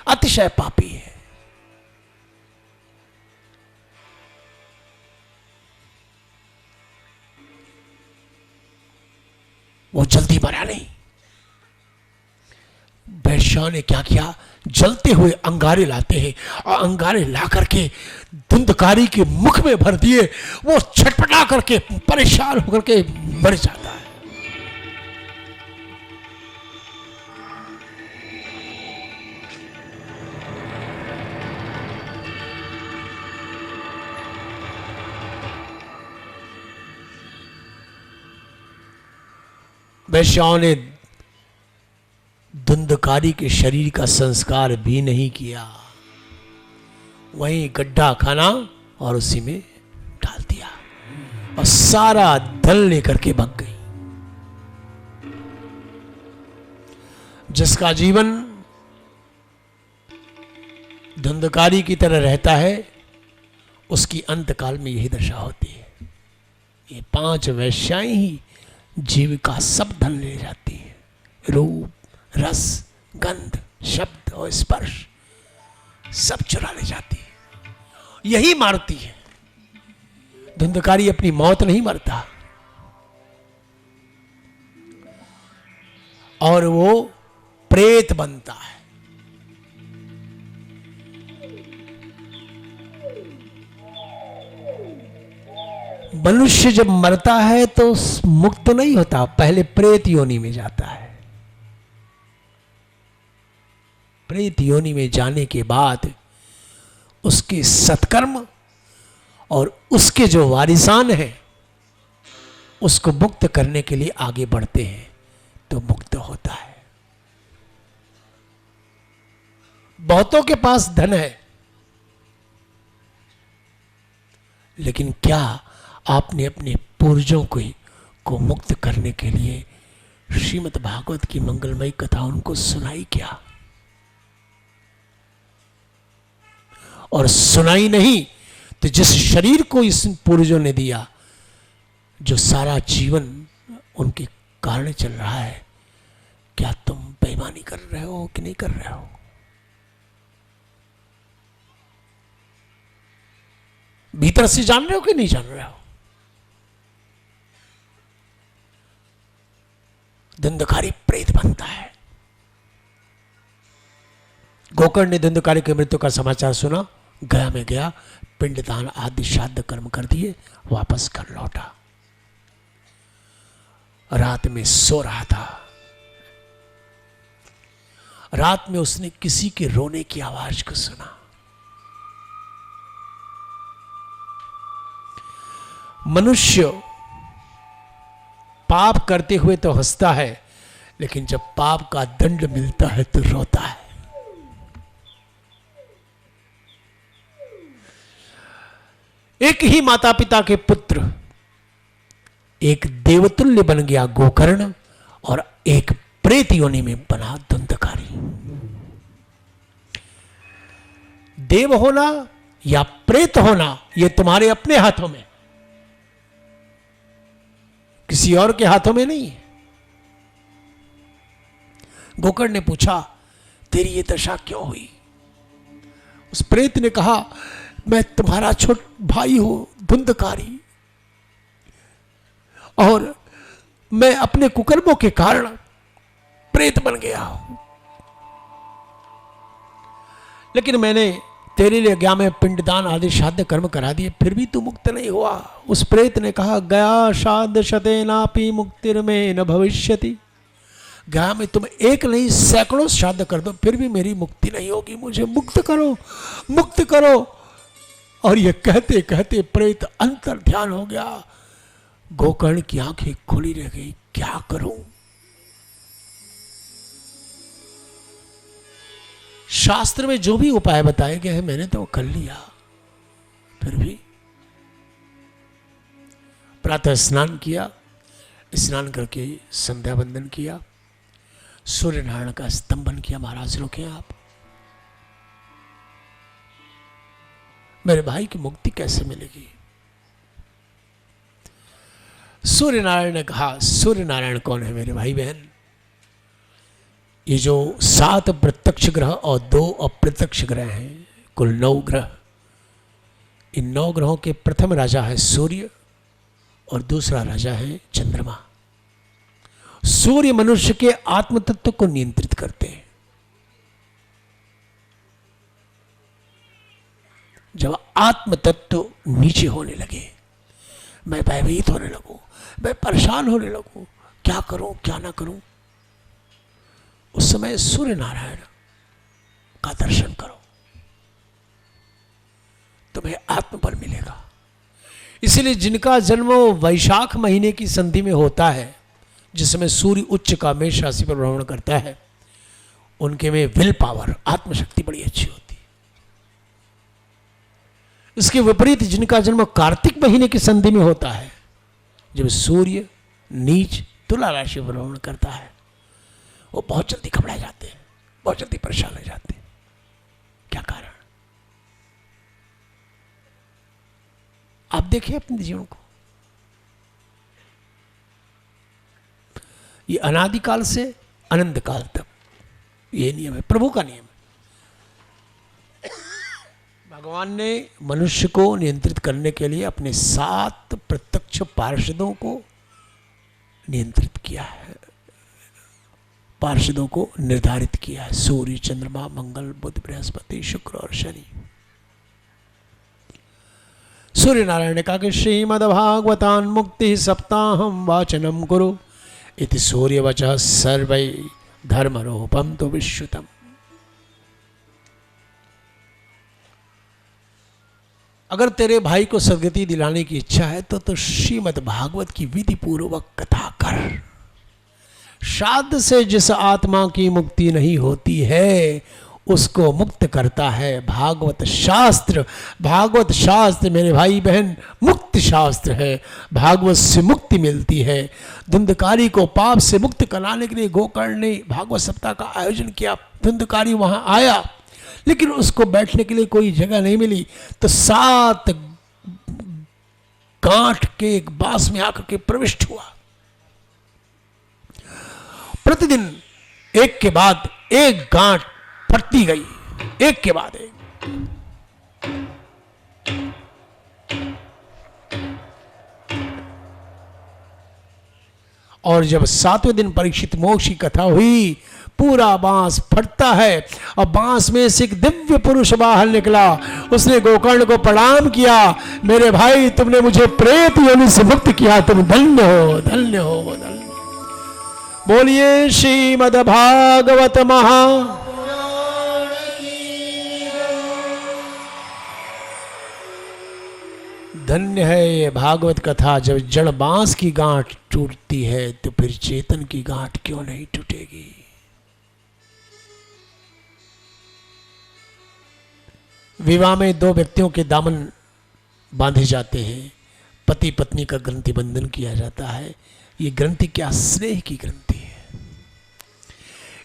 अतिशय पापी है। वो जल्दी मरा नहीं। वैश्या ने क्या किया, जलते हुए अंगारे लाते हैं और अंगारे ला करके धुंधकारी के मुख में भर दिए। वो छटपटा करके परेशान होकर के मर जाता है। वैश्याओं ने धुंधकारी के शरीर का संस्कार भी नहीं किया, वहीं गड्ढा खाना और उसी में डाल दिया और सारा धन लेकर के भाग गई। जिसका जीवन धुंधकारी की तरह रहता है उसकी अंतकाल में यही दशा होती है। ये 5 वैश्याएं ही जीविका सब धन ले जाती है। रूप, रस, गंध, शब्द और स्पर्श सब चुरा ले जाती है। यही मारती है। धुंधकारी अपनी मौत नहीं मरता, और वो प्रेत बनता है। मनुष्य जब मरता है तो मुक्त नहीं होता, पहले प्रेत योनि में जाता है। प्रेत योनि में जाने के बाद उसके सत्कर्म और उसके जो वारिसान हैं उसको मुक्त करने के लिए आगे बढ़ते हैं तो मुक्त होता है। बहुतों के पास धन है, लेकिन क्या आपने अपने पूर्वजों को मुक्त करने के लिए श्रीमद् भागवत की मंगलमयी कथा उनको सुनाई क्या? और सुनाई नहीं तो जिस शरीर को इस पूर्वजों ने दिया, जो सारा जीवन उनके कारण चल रहा है, क्या तुम बेईमानी कर रहे हो कि नहीं कर रहे हो? भीतर से जान रहे हो कि नहीं जान रहे हो? धुंधकारी प्रेत बनता है। गोकर्ण ने धुंधकारी की मृत्यु का समाचार सुना, गया में गया, पिंडदान आदि श्राद्ध कर्म कर दिए, वापस घर लौटा। रात में सो रहा था। रात में उसने किसी के रोने की आवाज को सुना। मनुष्य पाप करते हुए तो हंसता है, लेकिन जब पाप का दंड मिलता है तो रोता है। एक ही माता पिता के पुत्र, एक देवतुल्य बन गया गोकर्ण और एक प्रेत योनि में बना धुंधकारी। देव होना या प्रेत होना यह तुम्हारे अपने हाथों में, किसी और के हाथों में नहीं है। गोकर्ण ने पूछा, तेरी ये दशा क्यों हुई? उस प्रेत ने कहा, मैं तुम्हारा छोटा भाई हूं धुंधकारी, और मैं अपने कुकर्मों के कारण प्रेत बन गया हूं, लेकिन मैंने तेरे लिए गया में पिंडदान आदि श्राद्ध कर्म करा दिए, फिर भी तू मुक्त नहीं हुआ। उस प्रेत ने कहा, गया श्राद्ध शतेनापि मुक्तिर में न भविष्यति। गया में तुम एक नहीं सैकड़ों श्राद्ध कर दो, फिर भी मेरी मुक्ति नहीं होगी, मुझे मुक्त करो, मुक्त करो। और ये कहते कहते प्रेत अंतर ध्यान हो गया। गोकर्ण की आंखें खुली रह गई, क्या करूं? शास्त्र में जो भी उपाय बताए गए हैं मैंने तो कर लिया, फिर भी। प्रातः स्नान किया, स्नान करके संध्या वंदन किया, सूर्य नारायण का स्तंभन किया। महाराज रोके आप, मेरे भाई की मुक्ति कैसे मिलेगी? सूर्य नारायण ने कहा, सूर्य नारायण कौन है मेरे भाई बहन? ये जो 7 प्रत्यक्ष ग्रह और 2 अप्रत्यक्ष ग्रह हैं, कुल 9 ग्रह, इन 9 ग्रहों के प्रथम राजा है सूर्य और दूसरा राजा है चंद्रमा। सूर्य मनुष्य के आत्म तत्व को नियंत्रित करते हैं। जब आत्म तत्व नीचे होने लगे, मैं भयभीत होने लगूं, मैं परेशान होने लगूं, क्या करूं क्या ना करूं, उस समय सूर्य नारायण का दर्शन करो, तुम्हें आत्मबल मिलेगा। इसलिए जिनका जन्म वैशाख महीने की संधि में होता है, जिसमें सूर्य उच्च का मेष राशि पर भ्रमण करता है, उनके में विल पावर, आत्मशक्ति बड़ी अच्छी होती है। इसके विपरीत जिनका जन्म कार्तिक महीने की संधि में होता है, जब सूर्य नीच तुला राशि पर भ्रमण करता है, वो बहुत जल्दी घबरा जाते हैं, बहुत जल्दी परेशान हो जाते हैं। क्या कारण? आप देखिए अपने जीवन को, ये अनादिकाल से अनंत काल तक ये नियम है, प्रभु का नियम है। भगवान ने मनुष्य को नियंत्रित करने के लिए अपने 7 प्रत्यक्ष पार्षदों को नियंत्रित किया है, पार्षदों को निर्धारित किया है। सूर्य, चंद्रमा, मंगल, बुध, बृहस्पति, शुक्र और शनि। सूर्य नारायण ने कहा कि श्रीमद्भागवतान मुक्ति सप्ताहम वाचनम कुरु इति सूर्यवचः सर्वै धर्मरूपम तो विश्रुतम। अगर तेरे भाई को सदगति दिलाने की इच्छा है तो श्रीमद् भागवत की विधि पूर्वक कथा कर। श्राद्ध से जिस आत्मा की मुक्ति नहीं होती है उसको मुक्त करता है भागवत शास्त्र। भागवत शास्त्र मेरे भाई बहन मुक्त शास्त्र है। भागवत से मुक्ति मिलती है। धुंधकारी को पाप से मुक्त कराने के लिए गोकर्ण ने भागवत सप्ताह का आयोजन किया। धुंधकारी वहां आया लेकिन उसको बैठने के लिए कोई जगह नहीं मिली, तो 7 गांठ के एक बांस में आकर के प्रविष्ट हुआ। प्रतिदिन एक के बाद एक गांठ फटती गई, एक के बाद एक। और जब 7वें दिन परीक्षित मोक्ष की कथा हुई, पूरा बांस फटता है और बांस में से एक दिव्य पुरुष बाहर निकला। उसने गोकर्ण को प्रणाम किया, मेरे भाई तुमने मुझे प्रेत योनि से मुक्त किया, तुम धन्य हो, धन्य हो, धन्य। बोलिए श्रीमद् भागवत महा। धन्य है ये भागवत कथा। जब जड़ बांस की गांठ टूटती है तो फिर चेतन की गांठ क्यों नहीं टूटेगी। विवाह में 2 व्यक्तियों के दामन बांधे जाते हैं, पति पत्नी का ग्रंथि बंधन किया जाता है। ये ग्रंथि क्या स्नेह की ग्रंथि है।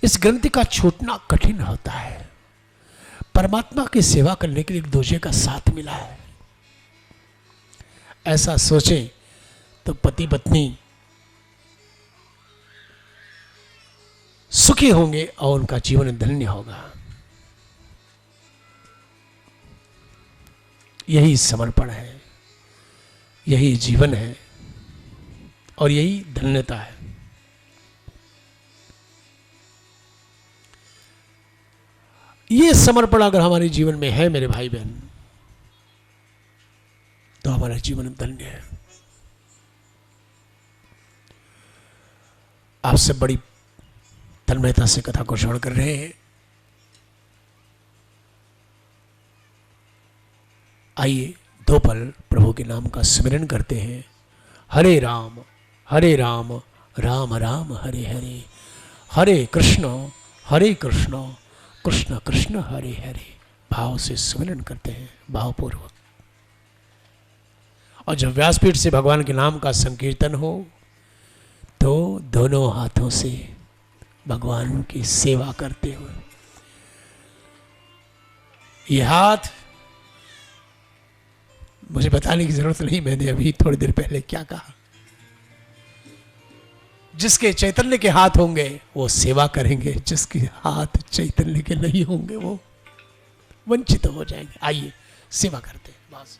इस ग्रंथि का छूटना कठिन होता है। परमात्मा की सेवा करने के लिए एक दूसरे का साथ मिला है, ऐसा सोचें तो पति पत्नी सुखी होंगे और उनका जीवन धन्य होगा। यही समर्पण है, यही जीवन है और यही धन्यता है। ये समर्पण अगर हमारे जीवन में है मेरे भाई बहन, तो हमारा जीवन धन्य है। आपसे बड़ी तन्मयता से कथा को श्रवण कर रहे हैं। आइए 2 पल प्रभु के नाम का स्मरण करते हैं। हरे राम राम राम हरे हरे, हरे कृष्ण कृष्ण कृष्ण हरे हरे। भाव से स्मरण करते हैं, भावपूर्वक। और जब व्यासपीठ से भगवान के नाम का संकीर्तन हो तो दोनों हाथों से भगवान की सेवा करते हुए, ये हाथ मुझे बताने की जरूरत नहीं, मैंने अभी थोड़ी देर पहले क्या कहा। जिसके चैतन्य के हाथ होंगे वो सेवा करेंगे, जिसके हाथ चैतन्य के नहीं होंगे वो वंचित हो जाएंगे। आइए सेवा करते हैं बस।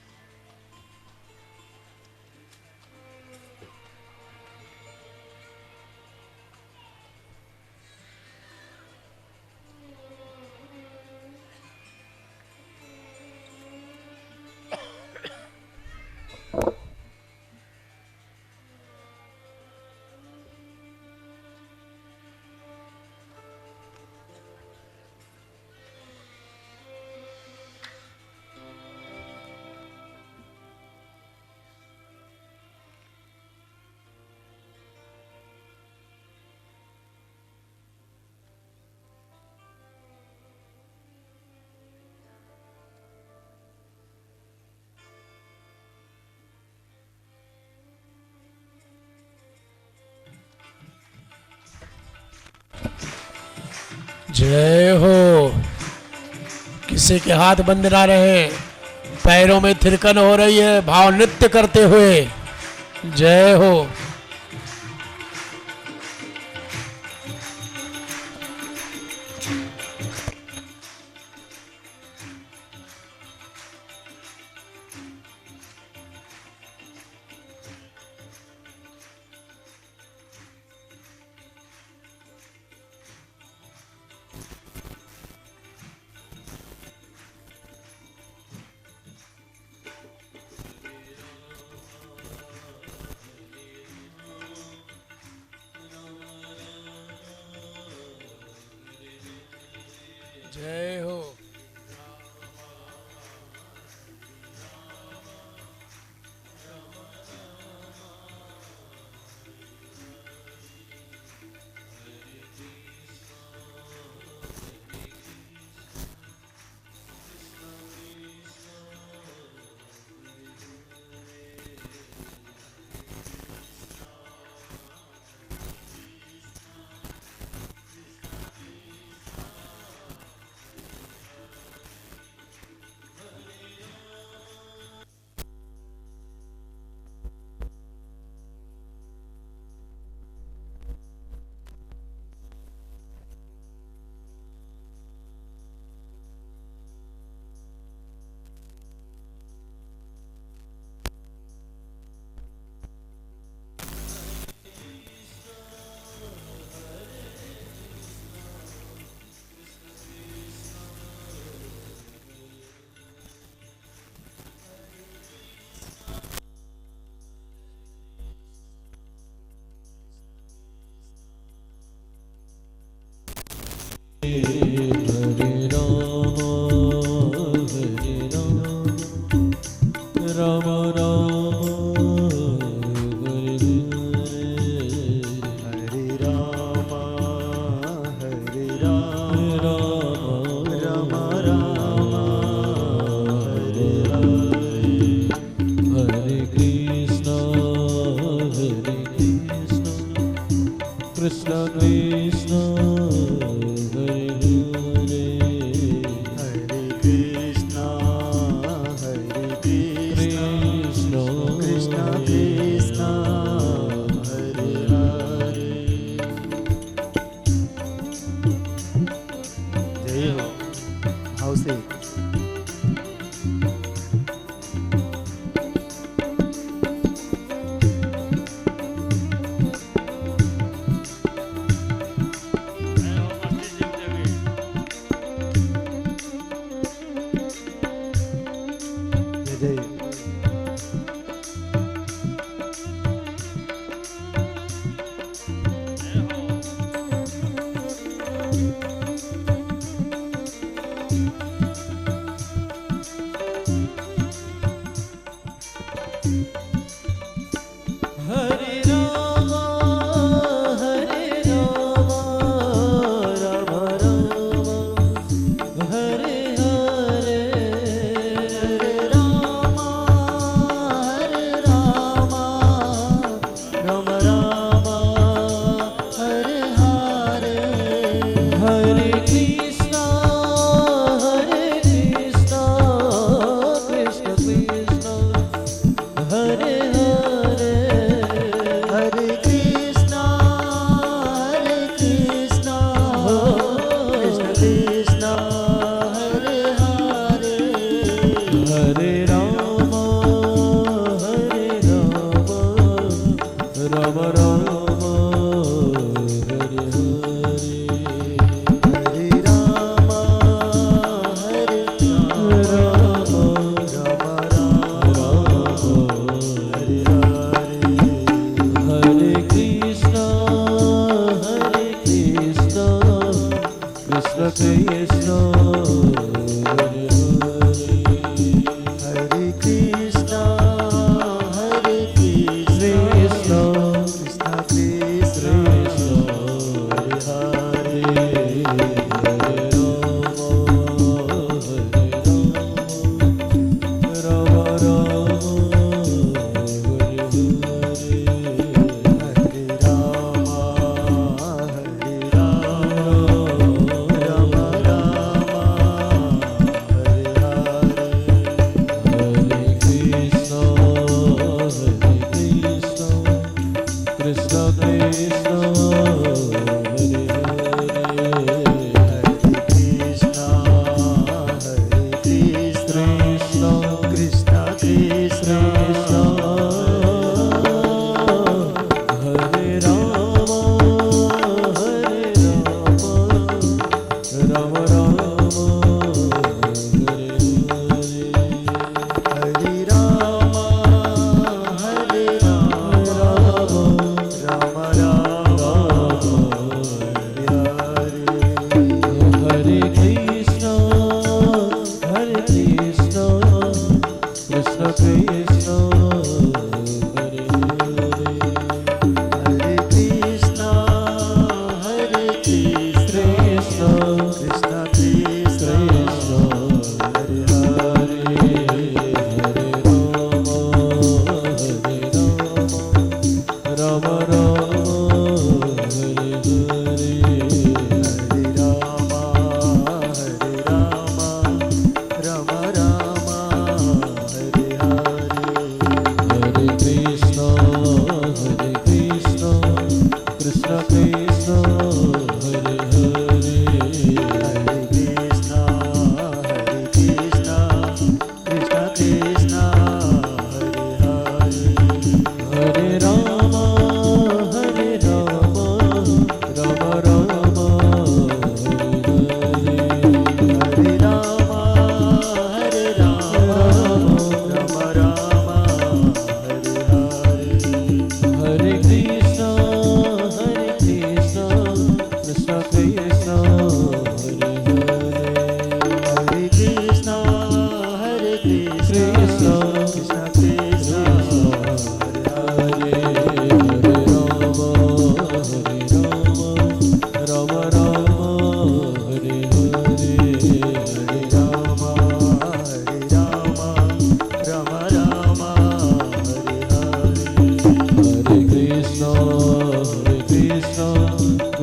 जय हो। किसी के हाथ बंद ना रहे, पैरों में थिरकन हो रही है भाव नृत्य करते हुए। जय हो। जय हो।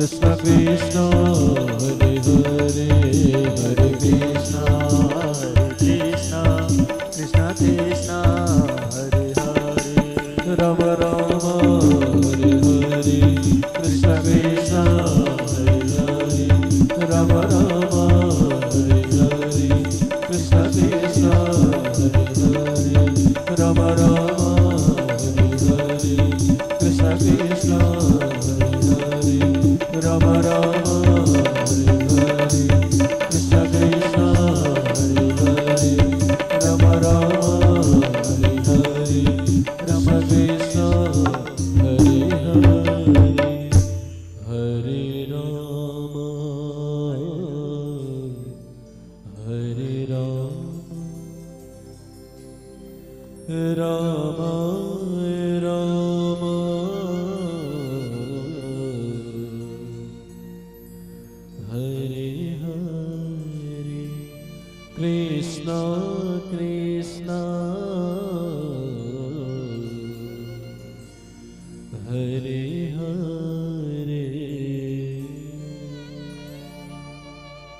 कृष्ण कृष्ण हरे हरे हरे कृष्ण कृष्ण कृष्ण हरे हरे राम राम हरे हरे कृष्ण कृष्ण हरे हरे राम राम हरे हरे कृष्ण कृष्ण हरे हरे राम राम हरे हरे कृष्ण कृष्ण राम राम हरे हरे कृष्ण कृष्ण हरे हरे राम राम हरे हरे राम कृष्ण हरे हरे हरे राम हरे राम राम राम हरे हरे कृष्ण कृष्ण हरे हरे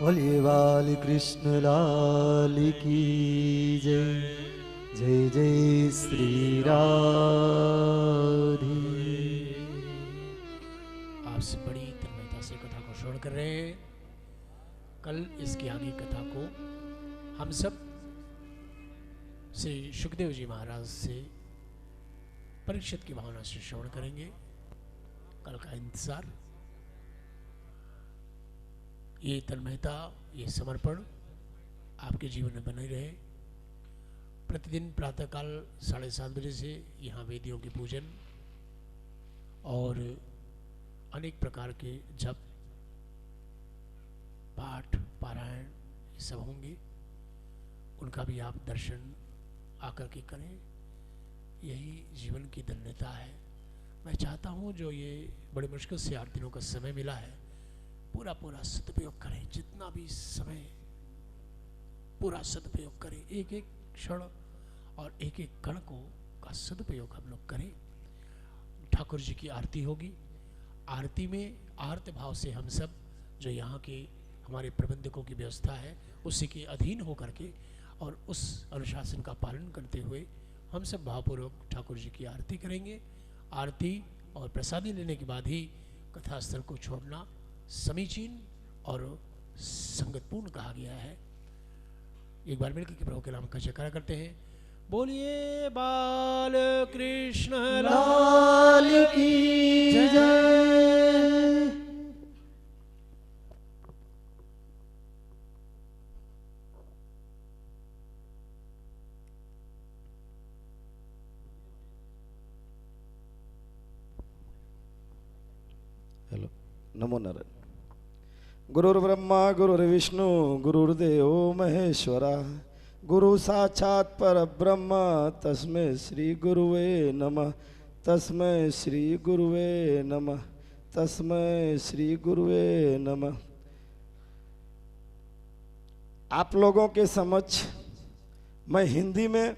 बोलिए बाल कृष्ण लाल की जय जय जय श्री राधे। आपसे बड़ी तन्मयता से कथा को श्रवण कर रहे हैं। कल इसकी आगे कथा को हम सब श्री सुखदेव जी महाराज से परीक्षित की भावना से श्रवण करेंगे। कल का इंतजार, ये तन्मयता, ये समर्पण आपके जीवन में बने रहे। प्रतिदिन प्रातःकाल 7:30 बजे से यहाँ वेदियों के पूजन और अनेक प्रकार के जप, पाठ, पारायण ये सब होंगे। उनका भी आप दर्शन आकर के करें। यही जीवन की धन्यता है। मैं चाहता हूँ जो ये बड़े मुश्किल से 8 दिनों का समय मिला है, पूरा सदुपयोग करें। जितना भी समय, पूरा सदुपयोग करें। एक एक क्षण और एक एक कण को का सदुपयोग हम लोग करें। ठाकुर जी की आरती होगी। आरती में आर्त भाव से हम सब जो यहाँ के हमारे प्रबंधकों की व्यवस्था है उसी के अधीन होकर के और उस अनुशासन का पालन करते हुए हम सब भावपूर्वक ठाकुर जी की आरती करेंगे। आरती और प्रसादी लेने के बाद ही कथा स्थल को छोड़ना समीचीन और संगतपूर्ण कहा गया है। एक बार मिलकर के प्रभु के नाम का जयकारा करते हैं। बोलिए बाल कृष्ण लाल की जय। हेलो, नमो नारायण। गुरुर्ब्रह्मा गुरुर्विष्णु गुरुर्देव महेश्वरा, गुरु साक्षात् परब्रह्म तस्मै श्री गुरुवे नमः। तस्मै श्री गुरुवे नमः। तस्मै श्री गुरुवे नमः। आप लोगों के समक्ष मैं हिंदी में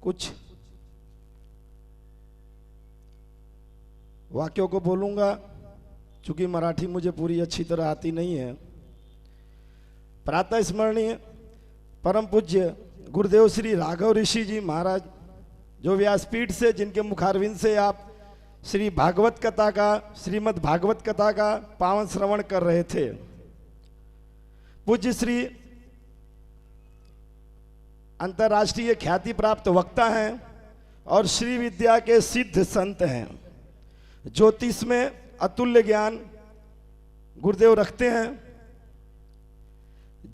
कुछ वाक्यों को बोलूंगा, चूंकि मराठी मुझे पूरी अच्छी तरह आती नहीं है। प्रातः स्मरणीय परम पूज्य गुरुदेव श्री राघव ऋषि जी महाराज, जो व्यासपीठ से, जिनके मुखारविंद से आप श्री भागवत कथा का, श्रीमद् भागवत कथा का पावन श्रवण कर रहे थे। पूज्य श्री अंतर्राष्ट्रीय ख्याति प्राप्त वक्ता हैं और श्री विद्या के सिद्ध संत हैं। ज्योतिष में अतुल्य ज्ञान गुरुदेव रखते हैं।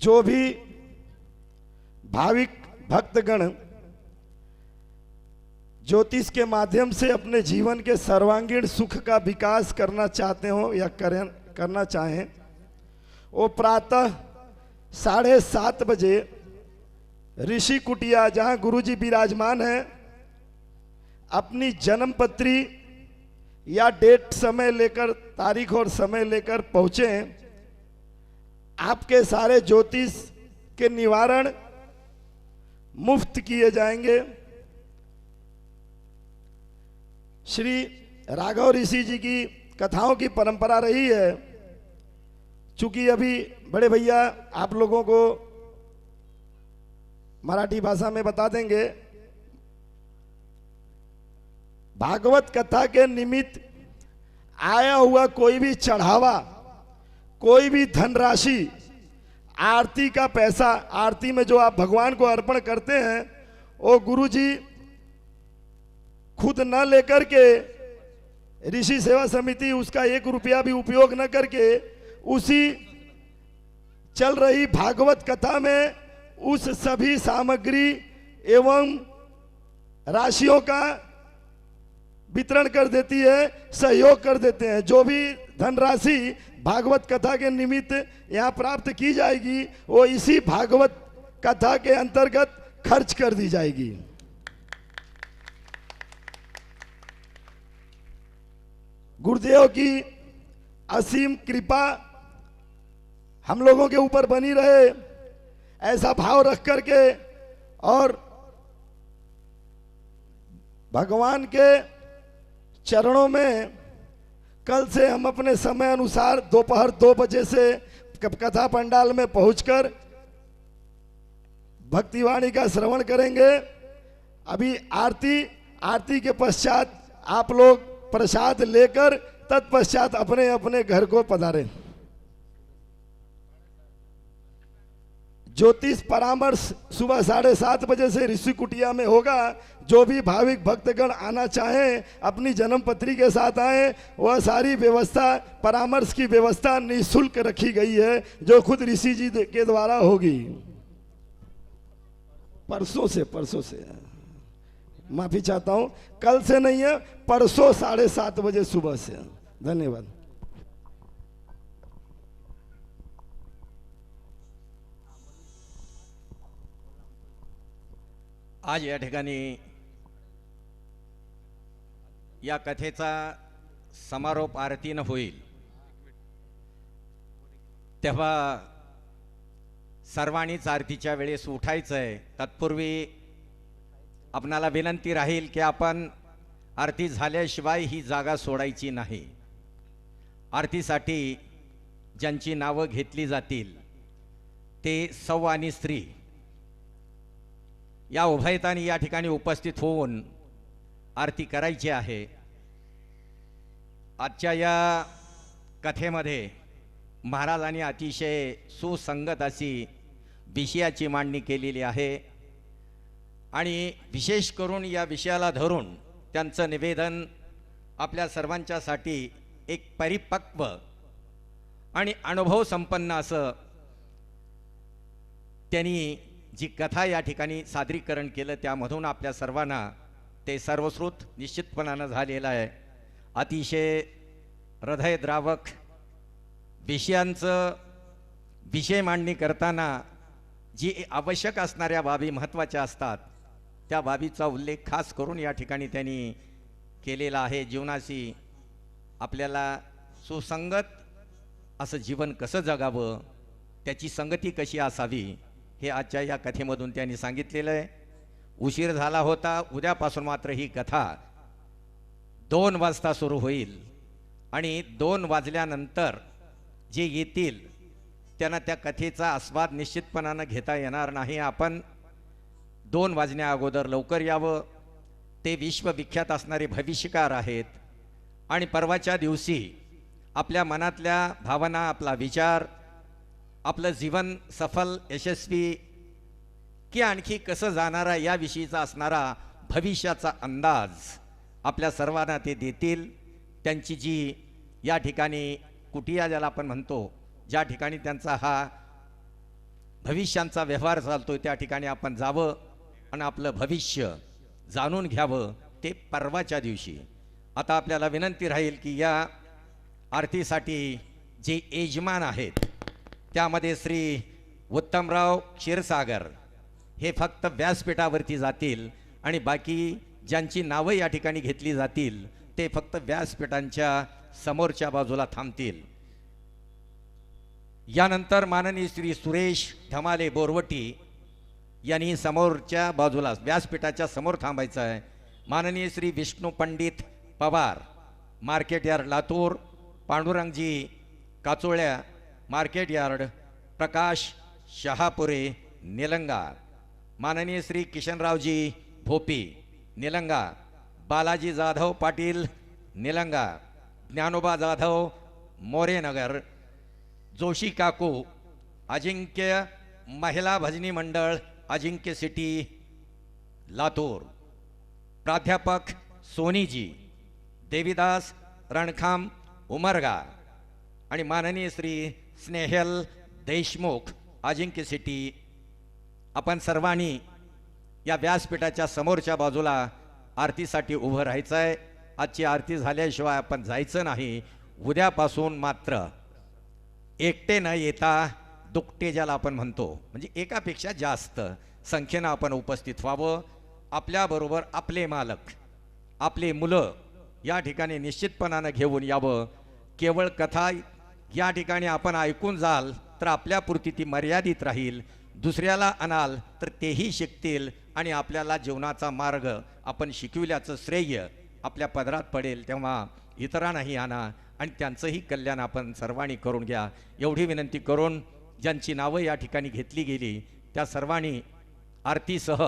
जो भी भाविक भक्तगण ज्योतिष के माध्यम से अपने जीवन के सर्वांगीण सुख का विकास करना चाहते हो या करना चाहें, वो प्रातः 7:30 बजे ऋषि कुटिया, जहां गुरुजी विराजमान हैं, अपनी जन्म पत्री या डेट समय लेकर, तारीख और समय लेकर पहुंचे। आपके सारे ज्योतिष के निवारण मुफ्त किए जाएंगे। श्री राघव ऋषि जी की कथाओं की परंपरा रही है। चूंकि अभी बड़े भैया आप लोगों को मराठी भाषा में बता देंगे, भागवत कथा के निमित्त आया हुआ कोई भी चढ़ावा, कोई भी धनराशि, आरती का पैसा, आरती में जो आप भगवान को अर्पण करते हैं, वो गुरुजी खुद न लेकर के, ऋषि सेवा समिति उसका 1 रुपया भी उपयोग न करके, उसी चल रही भागवत कथा में उस सभी सामग्री एवं राशियों का वितरण कर देती है, सहयोग कर देते हैं। जो भी धनराशि भागवत कथा के निमित्त यहाँ प्राप्त की जाएगी, वो इसी भागवत कथा के अंतर्गत खर्च कर दी जाएगी। गुरुदेव की असीम कृपा हम लोगों के ऊपर बनी रहे, ऐसा भाव रख करके, और भगवान के चरणों में कल से हम अपने समय अनुसार दोपहर 2 बजे से कथा पंडाल में पहुंचकर भक्तिवाणी का श्रवण करेंगे। अभी आरती के पश्चात आप लोग प्रसाद लेकर तत्पश्चात अपने अपने घर को पधारें। ज्योतिष परामर्श सुबह 7:30 बजे से ऋषि कुटिया में होगा। जो भी भाविक भक्तगण आना चाहें अपनी जन्मपत्री के साथ आए। वह सारी व्यवस्था, परामर्श की व्यवस्था निःशुल्क रखी गई है, जो खुद ऋषि जी के द्वारा होगी। परसों से माफी चाहता हूं, कल से नहीं है, परसों 7:30 बजे सुबह से। धन्यवाद। आज या ठिकाणी या कथेचा समारोप आरतीनं होईल, तेव्हा सर्वांनीच आरतीच्या वेळेस उठायचं आहे। तत्पूर्वी आपणाला विनंती राहील की आपण आरती झाल्याशिवाय ही जागा सोडायची नाही। आरतीसाठी ज्यांची नावं घेतली जातील ते सौ आणि स्त्री या उभयतांनी या ठिकाणी उपस्थित होऊन आरती करायची आहे। आजच्या या कथेमध्ये महाराजांनी अतिशय सुसंगत अशी विषयाची मांडणी केलेली आहे आणि विशेष करून या विषयाला धरून त्यांचं निवेदन आपल्या सर्वांच्यासाठी एक परिपक्व आणि अनुभव संपन्न असं त्यांनी जी कथा या ठिकाणी सादरीकरण केलं, त्यामधून आपल्या सर्वांना ते सर्वश्रुत निश्चितपणानं झालेलं आहे। अतिशय हृदयद्रावक विषयांचं विषय मांडणी करताना जी आवश्यक असणाऱ्या बाबी महत्त्वाच्या असतात, त्या बाबीचा उल्लेख खास करून या ठिकाणी त्यांनी केलेला आहे। जीवनाशी आपल्याला सुसंगत असं जीवन कसं जगावं, त्याची संगती कशी असावी, हे आजच्या या कथेमधून त्यांनी सांगितलेलं आहे। उशीर झाला होता, उद्यापासून मात्र ही कथा 2 वाजता सुरू होईल आणि 2 वाजल्यानंतर जे येतील त्यांना त्या कथेचा आस्वाद निश्चितपणानं घेता येणार नाही। आपण 2 वाजण्या अगोदर लवकर यावं। ते विश्वविख्यात असणारे भविष्यकार आहेत आणि परवाच्या दिवशी आपल्या मनातल्या भावना, आपला विचार, आपलं जीवन सफल, यशस्वी की आणखी कसं जाणारा याविषयीचा असणारा भविष्याचा अंदाज आपल्या सर्वांना ते देतील। त्यांची जी या ठिकाणी कुटिया ज्याला आपण म्हणतो, ज्या ठिकाणी त्यांचा हा भविष्यांचा व्यवहार चालतोय, त्या ठिकाणी आपण जावं आणि आपलं भविष्य जाणून घ्यावं, ते परवाच्या दिवशी। आता आपल्याला विनंती राहील की या आरतीसाठी जे यजमान आहेत त्यामध्ये श्री उत्तमराव क्षीरसागर हे फक्त व्यासपीठावरती जातील आणि बाकी ज्यांची नावं या ठिकाणी घेतली जातील ते फक्त व्यासपीठांच्या समोरच्या बाजूला थांबतील। यानंतर माननीय श्री सुरेश धमाले बोरवटी यांनी समोरच्या बाजूला व्यासपीठाच्या समोर थांबायचं आहे। माननीय श्री विष्णू पंडित पवार मार्केट यार्ड लातूर, पांडुरंगजी काचोळ्या मार्केट यार्ड, प्रकाश शहापुरे निलंगा, माननीय श्री किशनरावजी भोपी निलंगा, बालाजी जाधव पाटील निलंगा, ज्ञानोबा जाधव मोरेनगर, जोशी काकू अजिंक्य महिला भजनी मंडळ अजिंक्य सिटी लातूर, प्राध्यापक सोनीजी देवीदास रणखाम उमरगा आणि माननीय श्री स्नेहल देशमुख अजिंक्य सिटी. आपण सर्वांनी या व्यासपीठाच्या समोरच्या बाजूला आरतीसाठी उभं राहायचं आहे. आजची आरती झाल्याशिवाय आपण जायचं नाही. उद्यापासून मात्र एकटे न येता दुकटे ज्याला आपण म्हणतो, म्हणजे एकापेक्षा जास्त संख्येनं आपण उपस्थित व्हावं. आपल्याबरोबर आपले मालक आपले मुलं या ठिकाणी निश्चितपणानं घेऊन यावं. केवळ कथा या ठिकाणी आपण ऐकून जाल तर आपल्यापुरती ती मर्यादित राहील. दुसऱ्याला आणाल तर तेही शिकतील आणि आपल्याला जीवनाचा मार्ग आपण शिकविल्याचं श्रेय आपल्या पदरात पडेल. तेव्हा इतरांनाही आणा आणि त्यांचंही कल्याण आपण सर्वांनी करून घ्या. एवढी विनंती करून ज्यांची नावं या ठिकाणी घेतली गेली त्या सर्वांनी आरतीसह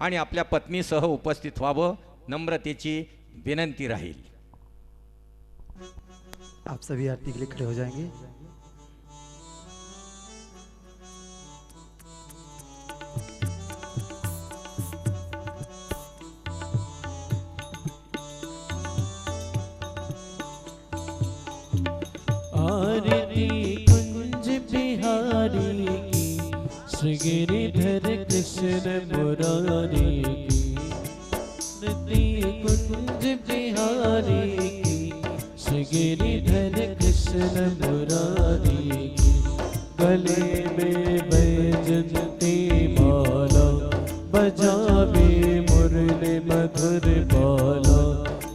आणि आपल्या पत्नीसह उपस्थित व्हावं, नम्रतेची विनंती राहील. आप सभी आरती के लिए खड़े हो जाएंगे. आरती कुंज बिहारी की, श्री गिरिधर कृष्ण मुरारी की. आरती कुंज बिहारी की, श्री गिरिधर कृष्ण मुरारी की. गले में बैजंती माला, बजावे मुरली मधुर बाला.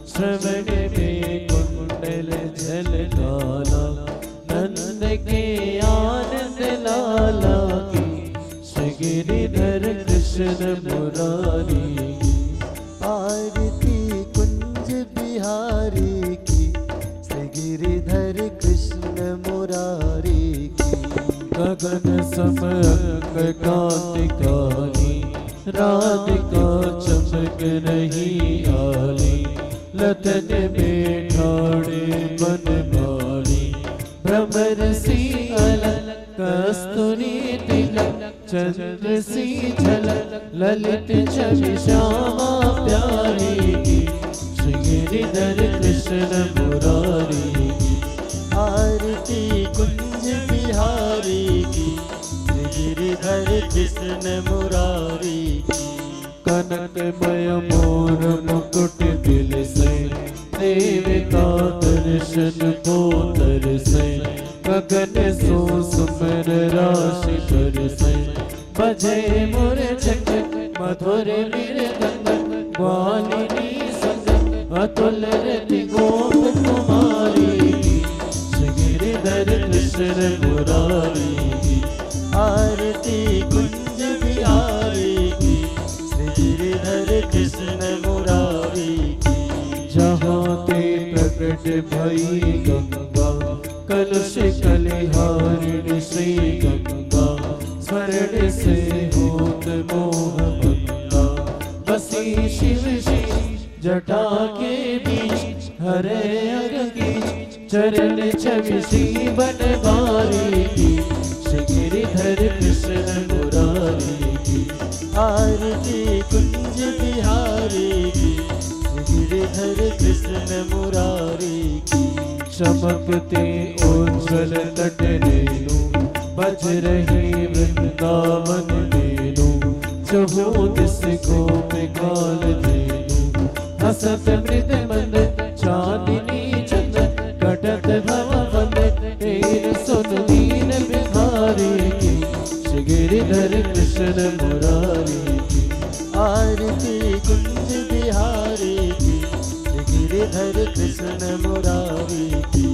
श्रवण में कुंडल झलकाला, नंद के आनंद लाला की. श्री गिरिधर कृष्ण मुरारी की. आरती कुंज बिहारी की, श्री गिरिधर कृष्ण मुरारी की. गगन सम अंग कांति काली, राधिका चमक रही आली. लतन में ठाणे बनमाली, भ्रमर सी अलग कस्तूरी तिलक. चंद्र सी झलक ललित छवि श्यामा प्यारी की. श्री गिरिधर कृष्ण मुरारी की. आरती कुंज बिहारी की, श्री गिरिधर कृष्ण मुरारी की. कनकमय मोर मुकुट दिल से, देवता दर्शन को तरसे. गगन सो सुमर राशि बरसे, बजे मोर छक मधुर मृदंग. ग्वालिनी संग अतुल रति गोप कुमारी की. श्री गिरिधर कृष्ण मुरारी की. आरती कुंज बिहारी की, श्री गिरिधर कृष्ण मुरारी की. जहाँ ते प्रकट भई गंगा, कलुष कलिहारिणी श्री गंगा. स्वर्ण से होत मोह भंगा, बसी शिव जी जटा के बीच. हरे अंग की चरण छवि श्री बनवारी की. श्री गिरिधर कृष्ण मुरारी की. आरती कुंज बिहारी की, श्री गिरिधर कृष्ण मुरारी की. चमकते उज्ज्वल तट रेणु, बज रही वृंदावन वेणु. चहु दिस गोपिकाल धेनु, हसत मृद मंद चांदनी चंद. कटत भव बंद तेर सुन दीन बिहारी की. श्री गिरिधर कृष्ण मुरारी की. आरती कुंज बिहारी की, श्री गिरिधर कृष्ण मुरारी की.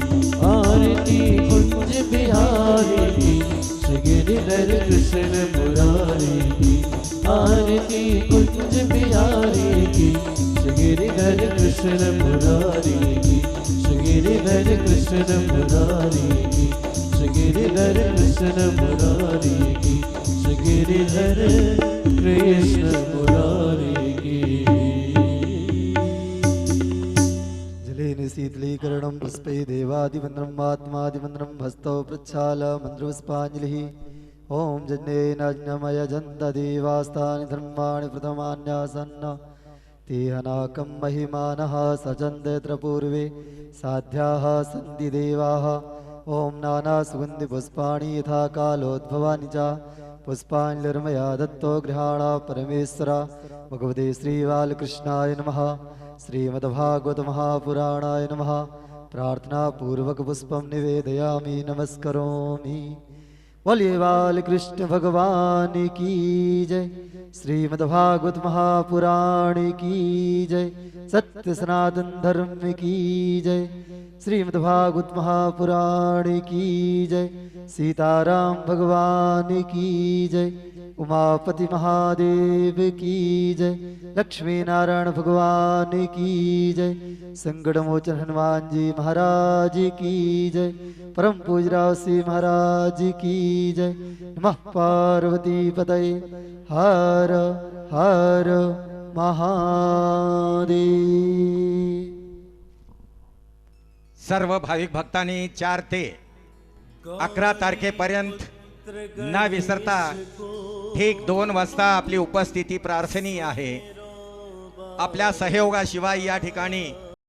आरती कुंज बिहारी की, श्री गिरिधर कृष्ण मुरारी की. आरती कुंज बिहारी की, श्री गिरिधर कृष्ण मुरारी की, श्री गिरिधर कृष्ण मुरारी की, श्री गिरिधर कृष्ण मुरारी की, श्री गिरिधर कृष्ण मुरारी की। जलेन शीतलीकरणं पुष्पै देवादिमन्त्रम् आत्मादिमन्त्रं हस्तौ प्रक्षाल्य मन्त्रपुष्पाञ्जलिः। ॐ जन्येनाज्ञमयजन्त देवास्तानि धर्माणि प्रथमान्यासन्न तेहनाकं महिमानः सचन्द यत्र पूर्वे साध्याः सन्ति देवाः। ॐ नानासुगन्धिपुष्पाणि यथा कालोद्भवानि च पुष्पाञ्जलिर्मया दत्तो गृहाण परमेश्वर। भगवते श्रीबालकृष्णाय नमः। श्रीमद्भागवत महापुराणाय नमः। प्रार्थनापूर्वकपुष्पं निवेदयामि नमस्करोमि। बोलिए बालकृष्ण भगवान की जय। श्रीमद्भागवत महापुराण की जय। सत्य सनातन धर्म की जय। श्रीमद्भागवत महापुराण की जय। सीताराम भगवान की जय। उमापति महादेव की जय। लक्ष्मी नारायण भगवान की जय। संकट मोचन हनुमान जी महाराज की जय। परम पूजराव श्री महाराज की जय। नमः पार्वती पतये हर हर महादेव। सर्व भाविक भक्तांनी 4 ते 11 तारखेपर्यंत न विसरता ठीक 2 वाजता आपली उपस्थिती प्रार्थनीय आहे. आपल्या सहयोगाशिवाय या ठिकाणी